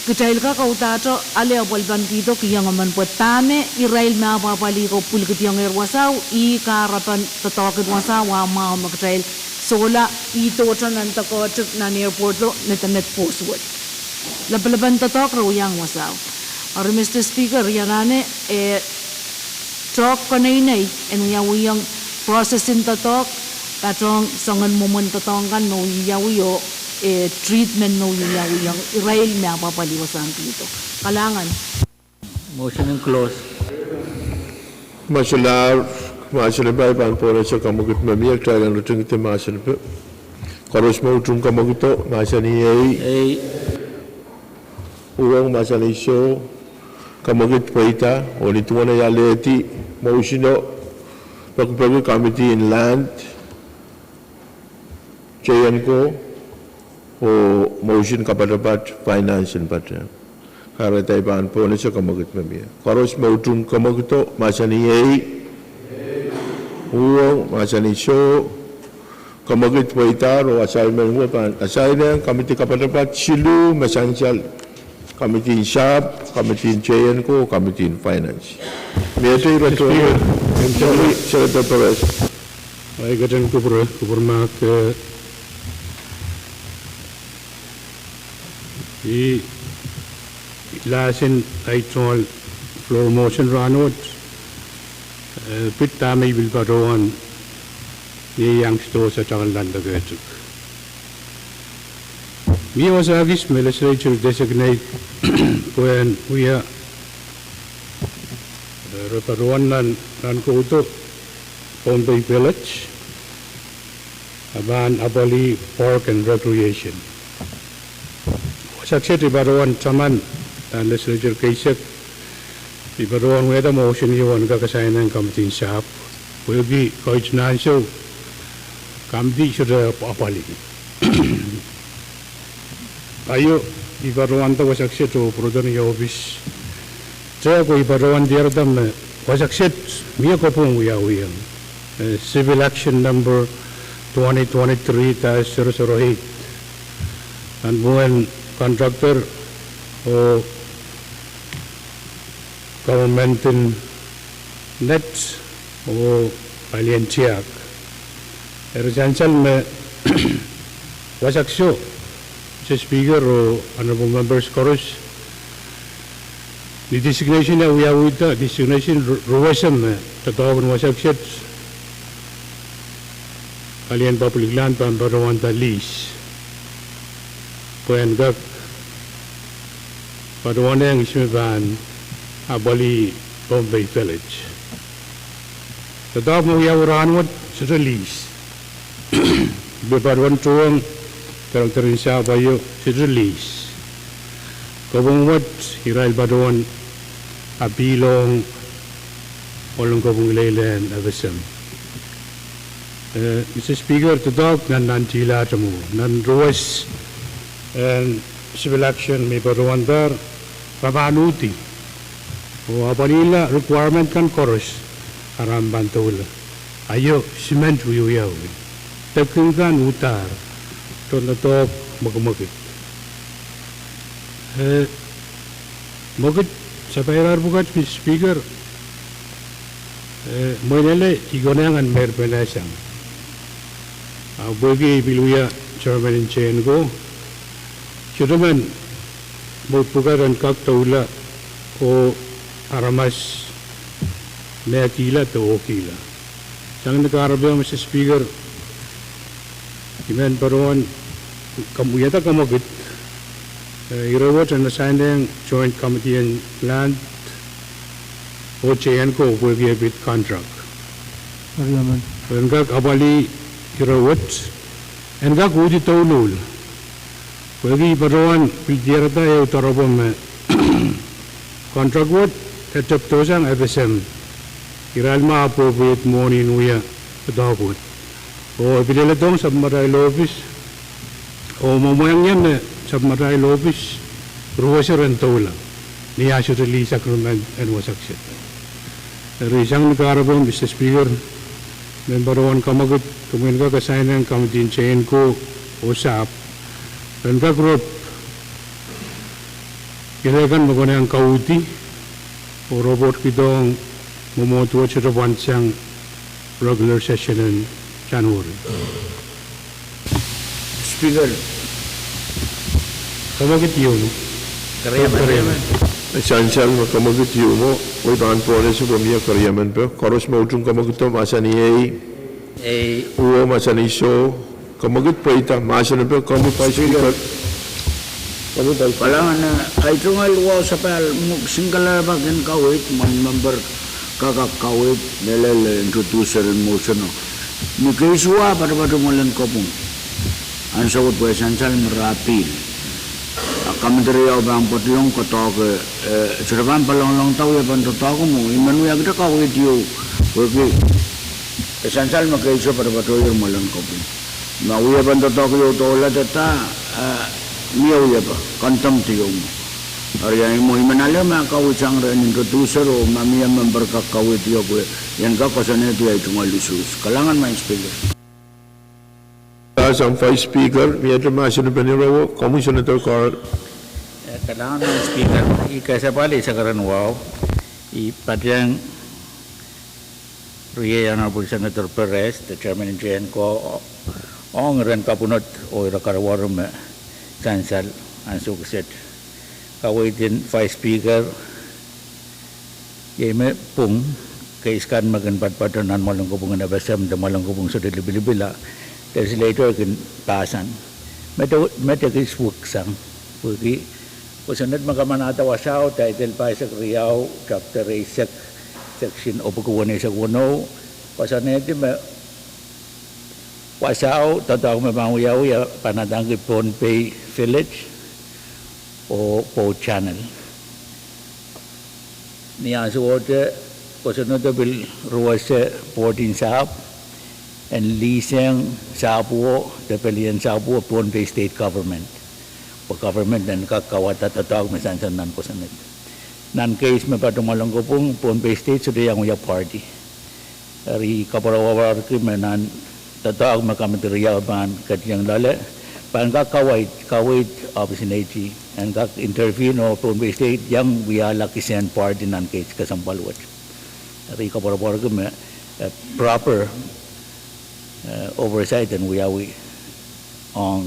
kitail ka kautato ale abalban kito kiyang man po tame irail na papali ko pulkit yang erwasaw I karapan tatokit wasaw ma magtail sola ito tanan takot na airport lo netamet postwood labalaban tatok raw yang wasaw or Mr. Speaker yanane talk kanay en yang process in tatok katong sangan momon tatongkan no yawiyo treatment no yawiyo irail na papaliwasan dito kalangan Motion and close. Masalah baik pan pora sa kamagit mamiyak talagang rutung ito masalah pe. Karos mo utung kamagito masalah ni uang masalah iso kamagit paita o nituan na yaleti motion pag committee in land Chayan ko o motion kapadapat finance patra. Kara tayo paan po na siya kamagit mamiya. Karos mautong kamagito, masani uwang, masani so, kamagit po itar o assignment mo paan. Assignment, kamiti kapadapat, silu, masansyal. Kamiti in shop, kamiti in chayan ko, kamiti in finance. May ito yung rato. Senator Perez. Ay gadan kuburmak I lasin ay tol floor motion ranot pit tamay bilbaroan ni yang sto sa tangan dagatuk. We was agis legislature designate when we are reparuan nan ko ito Pohnpei village aban abali park and recreation. Sakset ibaruan caman dan legislature kaisek ibaruan weda motion iwan kakasainan kamtin sahab wegi kaitnan so kamdi sudah apali ayo ibaruan ta wasakset o prodon ya office saya ko ibaruan diardam wasakset miya ko pong uyawiyang civil action number 2023-008 and when contractor o government net o aliansiak essential me wasak show speaker o honorable members chorus the designation na uyawita designation ruwasam tatawag ng wasak shit alien public land pambarawan ta lease Puan gak pada wana yang ismeban abali Pohnpei village. Tetap mau ya orang wat release. Beberapa tuang karakter insya bayo release. Kabung wat irail baduan abilong olong kabung leilen abesem. Mr. Speaker, tetap nan jila temu nan ruas and civil action may baruandar papanuti o apanila requirement kan koros aram bantula ayo cement uyuyaw tekungkan utar to natok magmagit magit sa pairar bukat Mr. Speaker moinele igonangan merpenasang bagi biluya chairman in chain go. Chudaman, Bupugar and Kaktaula, o Aramas, Meakila to Okila. Sang the Carabia, Mr. Speaker, Iman Paron, Kamuyata Kamagit, Irawat and assigning Joint Committee and Land, o Chayanko will be a bit contract. When Gak Abali Irawat, and Gak Udi Tolul, Wagi Paron, Pidirata, Utarabom, contract what? At up Tosang FSM. Iralma appropriate money in Uya, the dogwood. O Pilatong submarine office, o Momoyangan submarine office, Ruwaser and Tola, Niasha release agreement and was accepted. Rizang Karabon, Mr. Speaker, Member 1 Kamagut, Kuminga Kasayan Committee in Chain Ko, OSAP, and the group Ilagan Magonang Kauti, or Robot Kidong. Mumoto at the one sang regular session in January. Speaker, Kamagit yun. Essential Makamagit Yumo, we ban Polish from your Korean, Koros Motum Kamaguto, Masani A. Uo Masani show, Kamagit Preta, Masanabel, Kamupai Speaker. Palangan ay tungal wa sa pal single bagin kawit man member kakakawit nilele introducer in motion ni kaiswa para malan ko pong ang sawot po essential marapil kamentary of ang potlong ko to suraban palong taw ya ban to ko mo imanu ya kita kawit yo okay essential makaiswa para malan ko pong na uya ban to yo to la data Miyaw ya pa, kantam tiyo mo. Arya mo imanala mga kawitsang rin introducer o mamaya member ka kawit tiyo ko. Yan ka kasanay tiyo ay tungalusus. Kalangan mga speaker. As ang Vice Speaker, Mr. Masin Benirawo, Commissioner Carl. Kalangan mga speaker, ikasapali sa karanwaw, ipadyang Riya Honorable Senator Perez, the Chairman in JN ko, ang rin kapunot o irakarawarum Sansal ang sukset. Kawitin Vice Speaker, yeme pung kaiskan maganpat nan malang kubungan abasam da malang kubung so dilibila. Legislature kin pasan. Meta kis wuksang. Pugi kusanad magamanata wasaw title pa sa Riau chapter 8 section o pagkuwan sa kuno pasanete Wasao, tatawag mabanguyaw ya panadang Pohnpei village o Po Channel. Niya suote kusunod bil ruwase 14 sap and leasing sapo the Pelian sapo Pohnpei state government. O government dan kakawata tatawag masansan nan kusunod. Nan case me patumalong ko pong Pohnpei state so yang uya party. Ari kaparawawar ki menan tatawag makamaterial ban kadyang lale pan kawait opportunity and kak interview no Pohnpei state yang wiala kisen part in an case kasampalwat ari kaporapor ko proper oversight and wiawi ang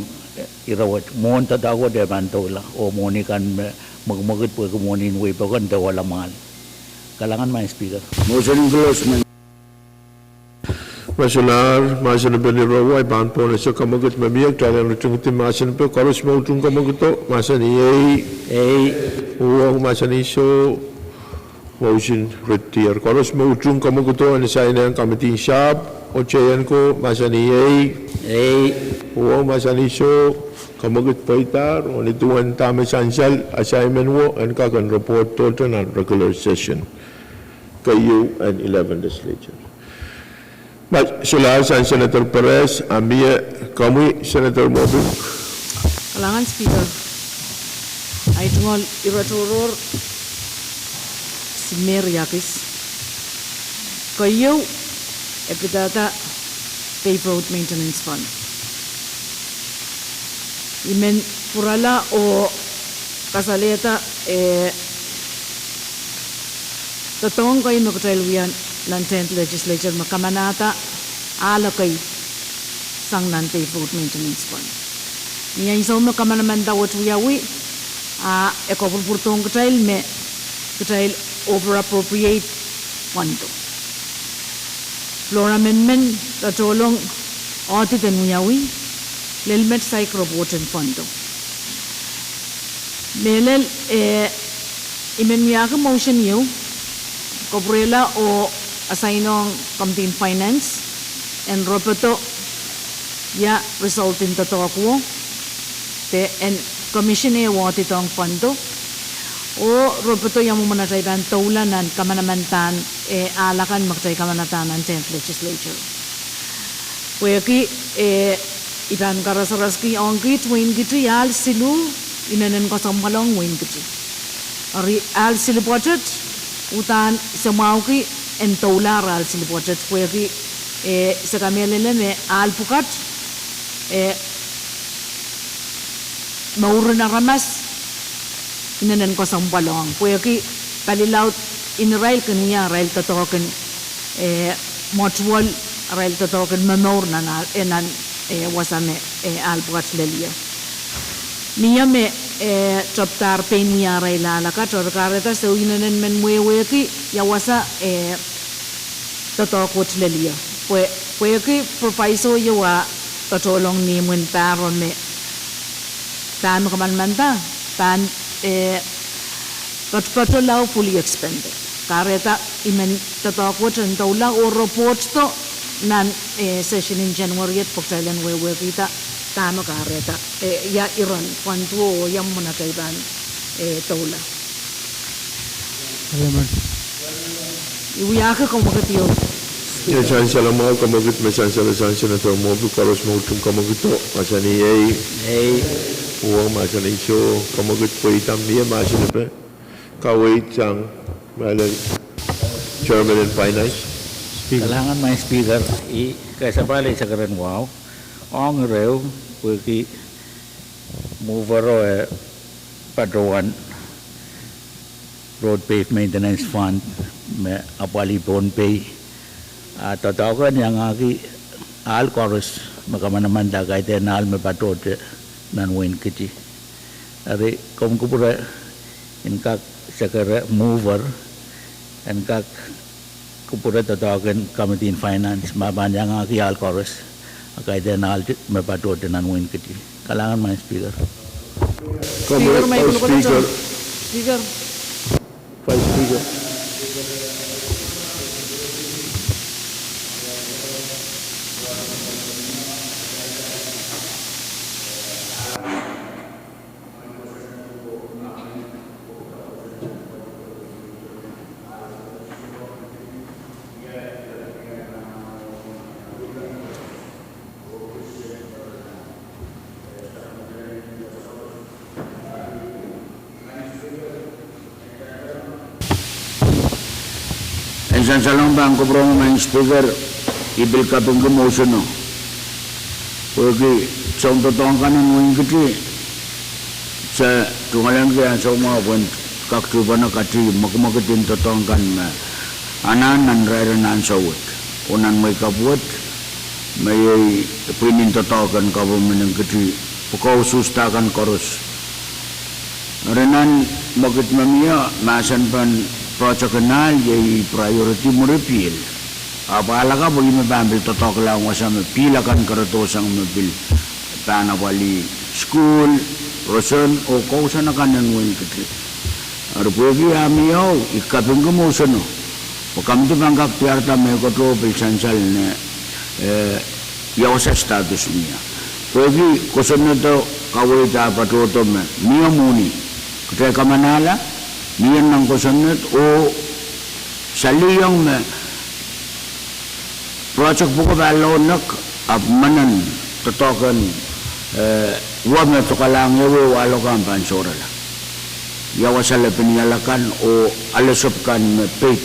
irawat mon tatawag de bantola o moni kan magmagut po ko monin way pa kan wala mal kalangan man speaker Motion closed man. Masalar, Masan Benirawo, ay ban po na sa Kamagut Mamiyak, talang rutungutin Masan po, Koros Motum Kamaguto, Masan Uwang Masan Iso, motion retire. Koros Motum Kamaguto, ang nasayin ng Committee Shop, o Chayan ko, Masan Uwang Masan Iso, Kamagut Paitar, o nituan Tama Sansal, assignment wo, and kakan report total and regular session. Kayo and 11 Legislature. Sulah San Senator Perez, Amia, kami Senator Mobil. Kalangan speaker. Ay tungol iraturor si Mayor Yakis. Kayo epidata pay road maintenance fund. Imen purala o kasaleta totong kayo magkatrailwian ng 10th Legislature makamanata ala kay sang non-pay road maintenance fund. Niya isome kamana manda watu yawi ekopurpurtong ketail over appropriate fund. Floor amendment tatolong audit and yawi lelmet cycle voting fund. Melel imemiyaka motion you koprela o assignong committee in finance and ropeto ya result in tatoko te en commission e wati tong fando o ropeto yamu manatay ban taulanan kamanamantan alakan magtay kamanatanan 10th legislature. Weki iban karasaraski ongki twin giti al silu inanen kosambalong win giti. Ari al silu budget utan semauki en taular al silu budget weki sa kamelele me al pukat mauro na ramas inanan kosambalong weki kalilaut in rail kaniya rail tatoken motual rail tatoken mamor na enan wasame al pukat lelia niya me chaptar pe niya rail alaka torkareta so inanan men weki yawasa tatokot lelia weki proviso yawa tatolong ni muntaron me tan kaman manta tan patolaw fully expended kareta imen tatokot and taula o report to nan session in January at pagtailan we kita tano kareta ya iron kwanto yang muna kaiban taula iwiyaka kung makatiyo Ya chance la mo kamagit me chance la chance na to mo karos mo tum kamagito masani uang masani so kamagit po itam niya masani pe kawai chang mala chairman and finance Kalangan may speaker kaysa balik sa karan wow ong rew wiki mover patroan road pave maintenance fund me apali Pohnpei tatawagan yang aki al chorus makamanaman dagay ten al me patote nan win kiti ari kom kupura inkak sakara mover inkak kupura tatawagan committee in finance maban yang aki al chorus akay ten al me patote nan win kiti kalangan may speaker may speaker speaker vice speaker Salong bang ko bro main speaker ibil ka pung motion no ogi chong to tong kan mo ingiti sa tungalan ke so mo pun kak tu bana kati makmakitin to tong kan anan nan rare nan sawut onan may kabuat may pinin to kan ka bo meneng kiti pukaw sustakan korus renan makit mamia masan pan project kenal jadi priority merepil. Apalah ka bagi membambil totok lang wasa mepilakan keretosan mebil tanah wali school rosen o kausan akan yang win kecil. Arpugi amiau ikapeng kemusan no. Pakam tu bangkap tiarta mekoto pilsansal ne yawasa status niya. Pergi kosan itu kawai dapat roto me niya muni. Kita kamanala niyan ng kosanit o saliyang project buko balonak ab manan totokan wag na tokalang yawe walo kan pansora la yawa sala pinialakan o alasopkan pek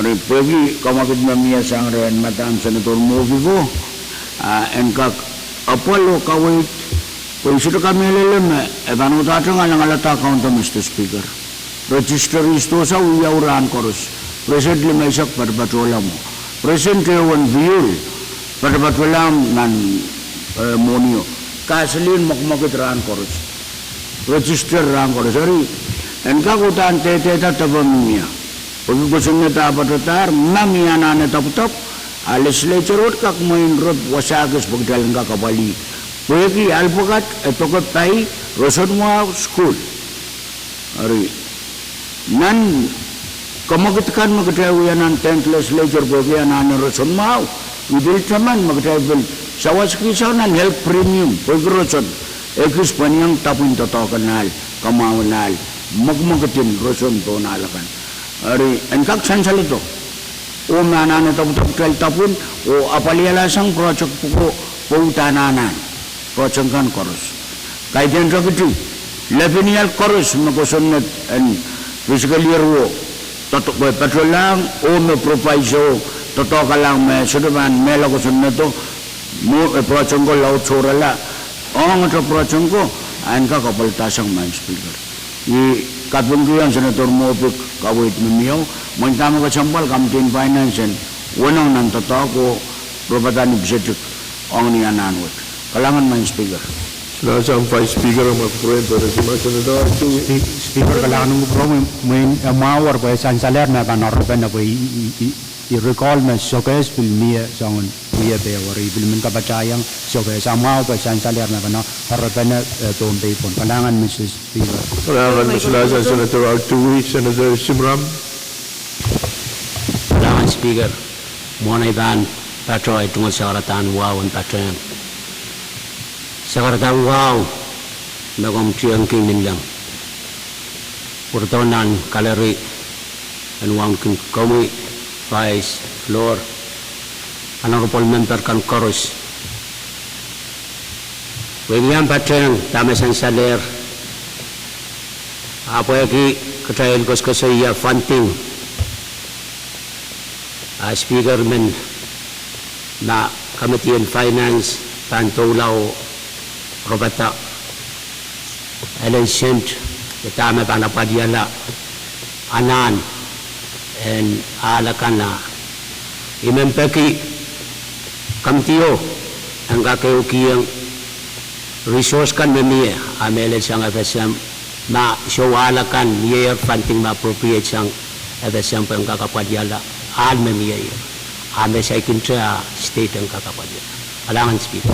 ari pegi kamakit mamia sang ren matam senator movie ko engkak apolo kawit kung sudah kami lelem ebanu tatang alang alata kaunta Mr. Speaker register isto sa uyauran korus presently may sak pada patulam present one view pada patulam nan monio kaslin makmakit raan koros. Register raan koros. Sorry. En kakutan tete tapamnya. Pagi kusunnya tapatatar, mamia nane taputap. Legislature road kak main road wasagis pagdalang kakabali. Pagi alpakat etokat tay rosot mo school. Ari. Nan kamakitkan magkatawianan 10th legislature pagi anan rosot mo. Idil taman magkatabil. Sawas kisanan health premium pagi rosot. Ekis panyang tapun totokanal kamawanal. Magmagatin rosot to nalakan. Ari engkak sansal itu. O manana taputap tapun o apalialasang project puko pautananan project kan koros kaitan rakiti levenial koros makosunat and physical year wo totok boy patrolang o me proviso totokalang me sudaman mela kosunat to mo project ko laut sorala ang ito project ko an ka kapaltasang man speaker i kapun ko yan senator Mopik kawit mimiyaw Mantama ka sampal kamtin finance and wanang nang tatako propatan ibsetuk ang niya nanwat. Kalangan man speaker. Nasa ang Vice Speaker ang mag-pray para si Senador Speaker kailangan ng bro may mawar pa sa saler na kanarpan na po i-recall na sokes filmiya sa ngon kuya bewar i-filmin ka pacayang sokes amaw pa sa saler na kanarpan na Pohnpei pon. Kailangan Mr. Speaker. Kailangan masila sa Senator Artui, Senator Simram. Speaker, muna iban patroy tungkol sa karatan wow ang patroyan. Sa karatan wow, bagong tiyang kimin lang. Purtonan, kalari, and wang kumi, vice, floor, honorable member kan chorus. William patroyan, tamasan saler. Apo yaki, katrayan ko sa iya funding. Speaker men na Committee on Finance Pantulaw Robata Eleventh tama pa na padyala anan and alakana imempeki kamtiyo ang kakayukiyang resource kan memiye amele siyang FSM na siwalakan year funding ma-appropriate siyang FSM pa yung kakapadyala almemiya ame sa ikintra state ang kakapadyala. Alangan speaker.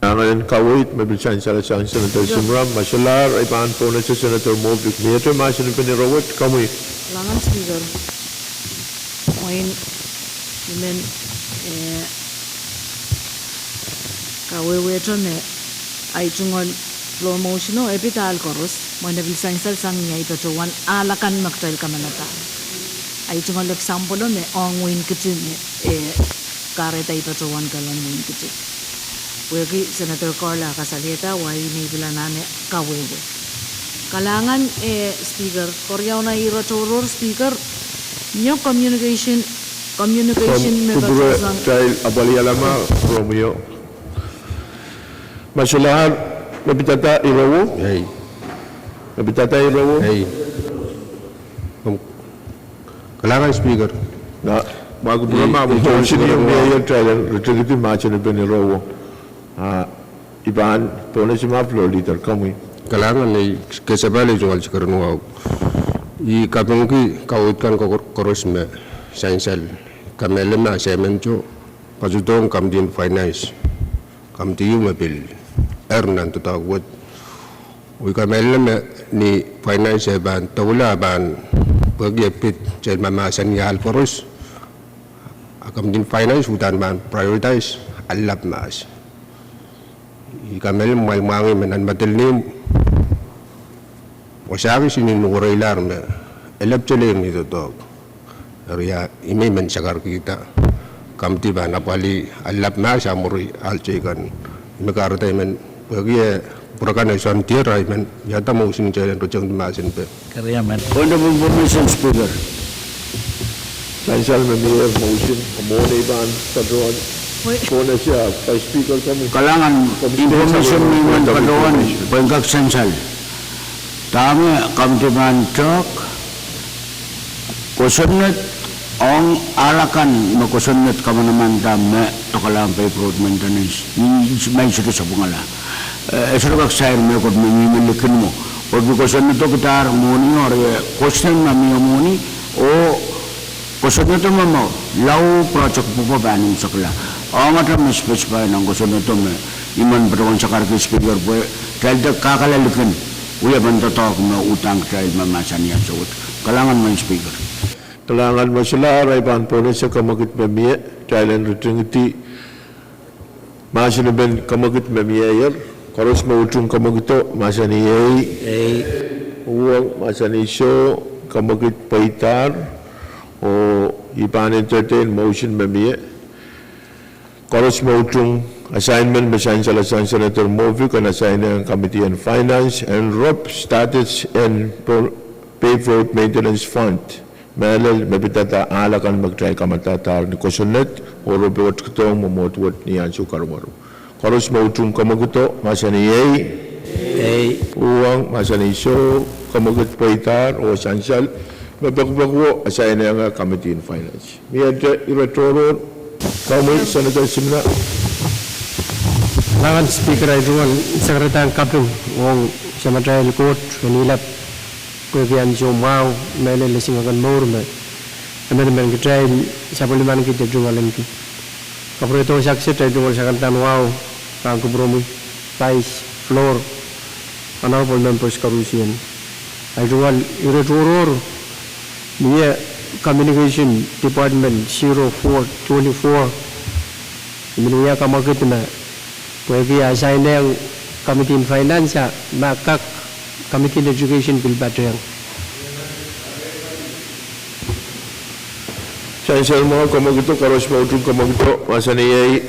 Ngayon kawit mabisan sa Senator Simram Masalar ay paan po na sa Senator Mopik. Ito masin ng pinirawat kami. Alangan speaker. Ngayon imen kaweweto ne ay tungol promotion o epital koros mo na bisan sa sang niya ito tuwan alakan magtrail kamanata. Ay tungol example me ongwin kitchen kareta ito tuwan kalan win kitchen. Wagi Senator Carla kasalita why ni bilanane kawewe. Kalangan speaker koryaw na iro toror speaker nyo communication me Kubura dahil abali alama Romeo. Masalar nabitata irawo. Hey. Nabitata irawo. Hey. Kailangan speaker. Na bago drama mo to sini yung mayor trial retribute machin ng pinirawat. Iban po na si Maplo leader kami. Kailangan ay kasabali jual sa karnuaw. I kapungki kawit kan koros me sainsal kamelem na semenjo pasutong kamdin finance kamtiyu mabil ernan tutawat. Uy kamelem ni finance ban tawla ban pagyapit jen mamasan yal koros. Kamdin finance hutan ban prioritize alap mas. Ikamel malmangi menan matelnim wasaki sininunguray larme elap cheleng ito dog ria ime men sakar kita kamti ba napali alap na sa muri alchekan mekarta men bagi purakan isan tierra men yata mo sin chelen rojang masin pe Kaya man. Honorable Permission Speaker. Sansal memir motion amone iban padron. Po na siya Vice Speaker kami. Kalangan information naman kadoan bangkak sensal. Tama kamtiman chok kusunat Ong alakan makusunod ka man naman dami tokalang pay road maintenance. May sito sa bungala. Esok sayur me kot memilikin mo. O kusunod to kita muni or question na miya muni o kusunod to mo lau project po pa baning sakla. Ang atam specify ng kusunod to me iman berawang sakar ke speaker po dahil kakalalikin uya banta to mo utang dahil mamasaniya suot. Kalangan man speaker. Kalangan masalah raiban polis sa kamagit memie Thailand retringiti masih ben kamagit memie ayer koros mautung kamagito masani uang masani show kamagit paitar o ipan entertain motion memie koros mautung assignment masain salasan Senator Movic and assignment Committee on Finance and ROP status and pay road maintenance fund. Melal mabitata alakan magtry kamatatar ni kosunet o robot kitong momotwot ni Ansu Karwaru. Koros mautung kamaguto masani uang masani show kamagut paitar o sansal mabagbago asayan nga Committee on Finance. Miyadya iretoro kami Senator Simna. Langan speaker ay duwan Secretary Kapung wong Cemetery Court Manilap Pagyan Jomau Mele Lesing akan Maur me Amendment kita Sabuliman kita jungalan ki Kapro itu saksi tay jungal sakantan wow Kangku bromi Vice Floor Honorable Members Karusian ay jungal iretoror Niya Communication Department 0424 Iminuya kamakit na Pwede assign yang Committee on Finance Makak Committee on Education Bill Batang. Saya mau kamagito koros mautung kamagito masani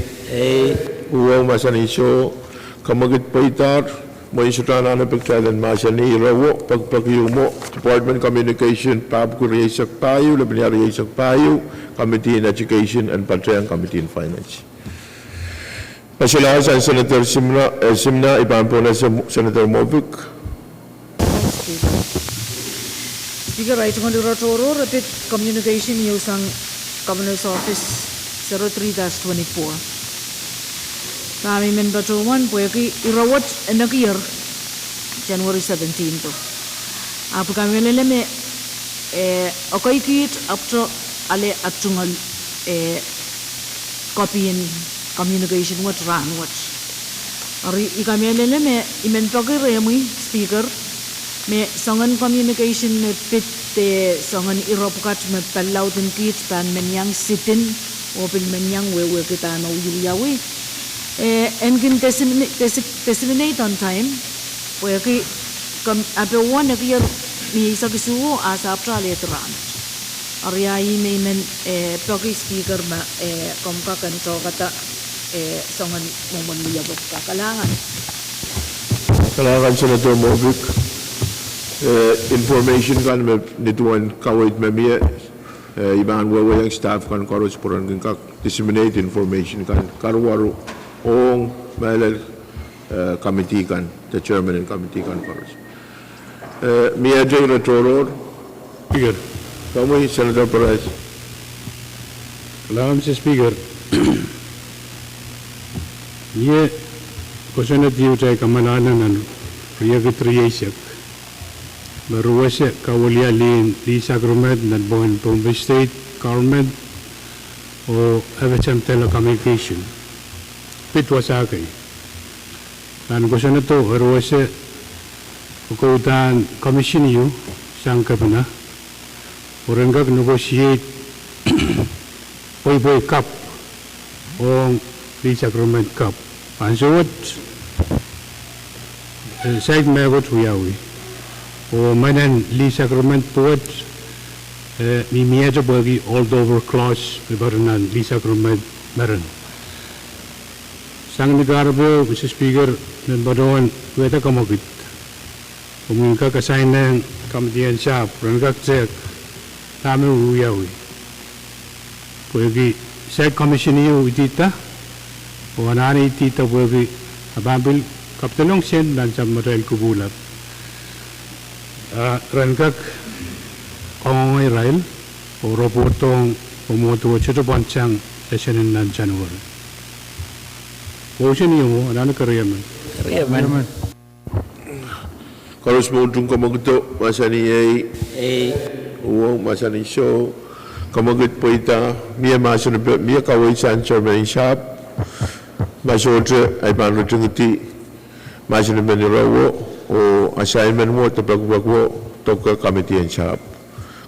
uang masani show kamagit paitar mo isutana na pagtalan masani rawo pagpagiyumo Department Communication pab kuriysak payo labinariysak payo Committee on Education and Patrang Committee on Finance. Masalahan sa Senator Simna ipampo na sa Senator Movic. Speaker, ay tungo ni Rotoro, repeat communication usang Governor's Office 03-24. Kami men batuan, pwede irawat nag-year, January 17 to. Apo kami leleme, okay kit up to ale at tungal copy in communication what ran what. Ari kami leleme, imen pagiremui, Speaker, me songan communication me pit songan iropukat me palauten kit pan menyang sitin opil menyang wewe kita na uyuyawi engin disseminate on time pwede ape one year mi sagisuo asa aptra letran ariai me men pagi speaker ma komkakan to kata songan momon liyabok kakalangan Senator Movic information kan nituan kawit memia iban wewe yang staff kan koros puran kan disseminate information kan karwaru ong malal committee kan the chairman and committee kan koros Mia Jayra Toror Speaker. kami Senator Perez Salaam Mr. Speaker. Ye kusunod diutay kamalanan ng Riyagitriyasak. Baruwase kawalialin di Sacrament na buwan Pohnpei State Government o FHM Telecommunication. Pitwasakay. Dan kusunod to, baruwase ukutan commission yu sang kabana. Orangag negotiate Pohnpei Cup o di Sacrament Cup. Pansawat side megot huyawi. O manan Lee Sacrament Poet mimiya bagi all over clause baranan Lee Sacrament meron. Sang negarbo Mr. Speaker nan badon weta kamagit. Umingka kasain ng kamitian siya prangak check tami uyawi. Pwede sa commission niyo itita o anani itita pwede ababil kaptalong sen dan sa material kubulat. Rangkak Kongoy Rail o robotong umutuwa chito bancang session in January. Motion yung ano kariyaman. Kariyaman. Karos mo dung kamagto masani ay uong masani show kamagut po ita miya masun miya kawai san chairman shop masotre ay panu tunguti masun menirawo o assignment mo to pagwagwo to ka committee and shop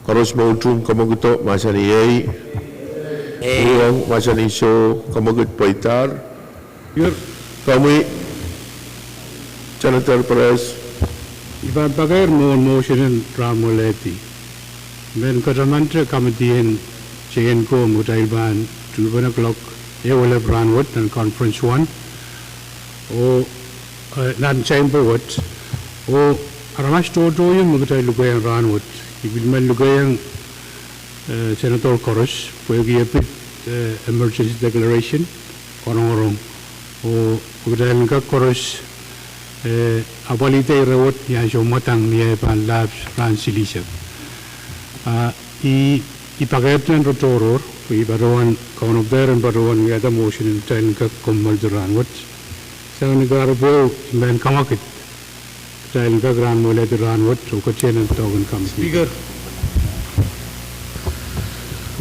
karos mo dung kamagto masani ay uong masani show kamagut po itar kami Senator Perez Iba bagay mo motion ramoleti. Men katamantre kamatihin chicken ko mutaiban 2 o'clock. Will have run what and conference 1. O nan chamber what. O aramas to yung mutai lugayang run what. Ibilman lugayang Senator Koros pwede yapit emergency declaration korong o mutai lugay Koros abalite rewot ya jo matang niya pan labs Francisco ipagayatan rotoror ibaruan kaunok daran baruan ngada motion in time ka kommal duran wat sa nigarbo men kamakit time ka gran mole duran wat so ko chen togan kam Speaker.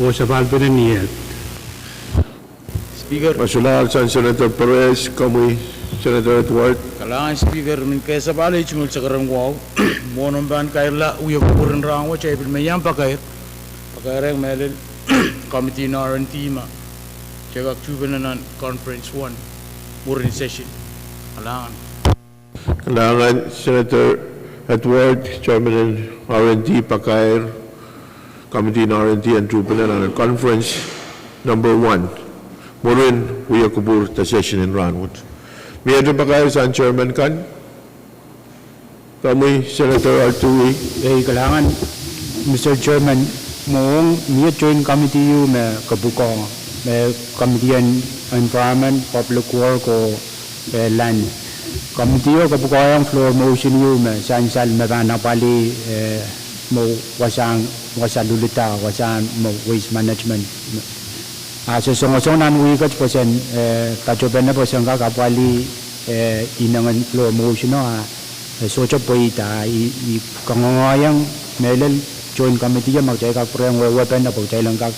o sabal niya Speaker. Masular San Senator Perez kami Senator Edward Kailangan speaker min kaysa balay chungul sa karang wow. Monon ban kaila uyo kuburin rang wa chay bil mayam pakay. Pakay reng melil committee na R&T ma. Chagak chubanan conference 1 burin session. Kailangan Senator Edward Chairman ng R&D Pakair Committee ng R&D and Tribunal and Conference number 1 Murin uyo kubur ta session in Ranwood. Miyadro pa kayo saan chairman kan? Kami, Senator Artui. Kailangan, Mr. Chairman, moong miya joint committee yu me kabukong, me committee on environment, public work o land. Committee yu kabukong floor motion yu me saan me panapali mo wasang lulita, wasang mo waste management. So songosonan wikat po sen kacoben na po sen kakapali inangan floor motion no so po ita i kangangayang melel joint committee ya magchay kak preng wepen na po chay lang kak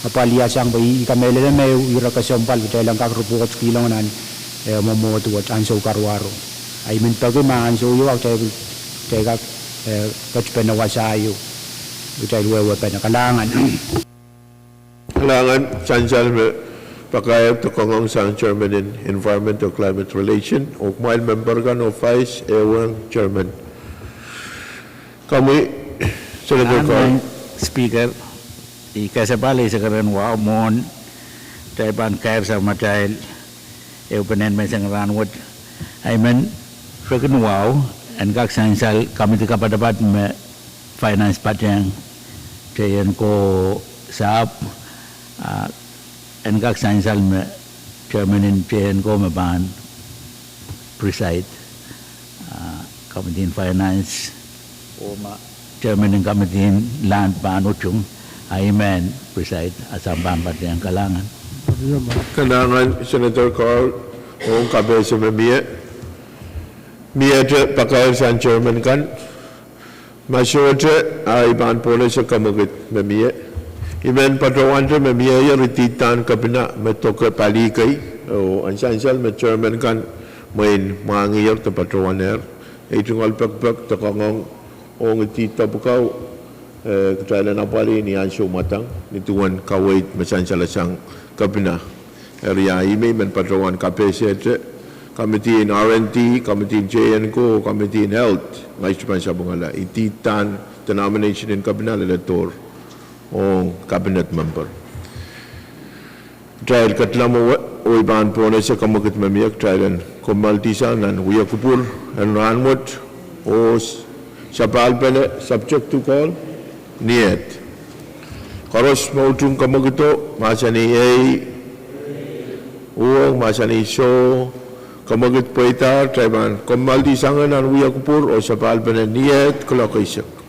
apali asang po i kamelel may irakasompal chay lang kak rupukot kilong nan momoto at anso karwaro ay min pagi maanso yu ak chay kak kachpen na wasayo chay wepen na kalangan Kailangan sansal pakayag to kongong sang chairman in Environment or Climate Relation o kumail member kan o vice ewang chairman. Kami, Senator Carl. Speaker, ikasabali sa karan wa mon taiban kair sa matail penen men sang ranwat ay men freaking wow and kak sansal kami kapadapat me finance patang kayan ko saap and kak sansal me chairman in PN ko me ban preside committee in finance o ma chairman in committee in land ban uchung amen preside asam bambat yang kalangan Kailangan Senator Carl o kabesa me miya pakayag sang chairman kan masyodre ay ban pole sa kamagit me miya Imen patrawan tu membiaya retitan kabina metoke palikai o ansal me chairman kan main mangiyar te patrawaner itu ngal pek tekongong o ngetita bukau ketrailan apali ni ansyo matang ni tuan kawait mesansal sang kabina area ime men patrawan KPC committee in R&D committee in JNCO committee in health ngai chupan sabungala ititan the nomination in kabina elector o cabinet member. Trial katlamo o iban po na sa kamakit mamiyak trial kumaltisanan uya kupur and ranwat o sa palpele subject to call niyet. Karos mautung kamakito masani ay uong masani so kamakit po ita trial kumaltisanan uya kupur o sa palpele niyet kolokasyon.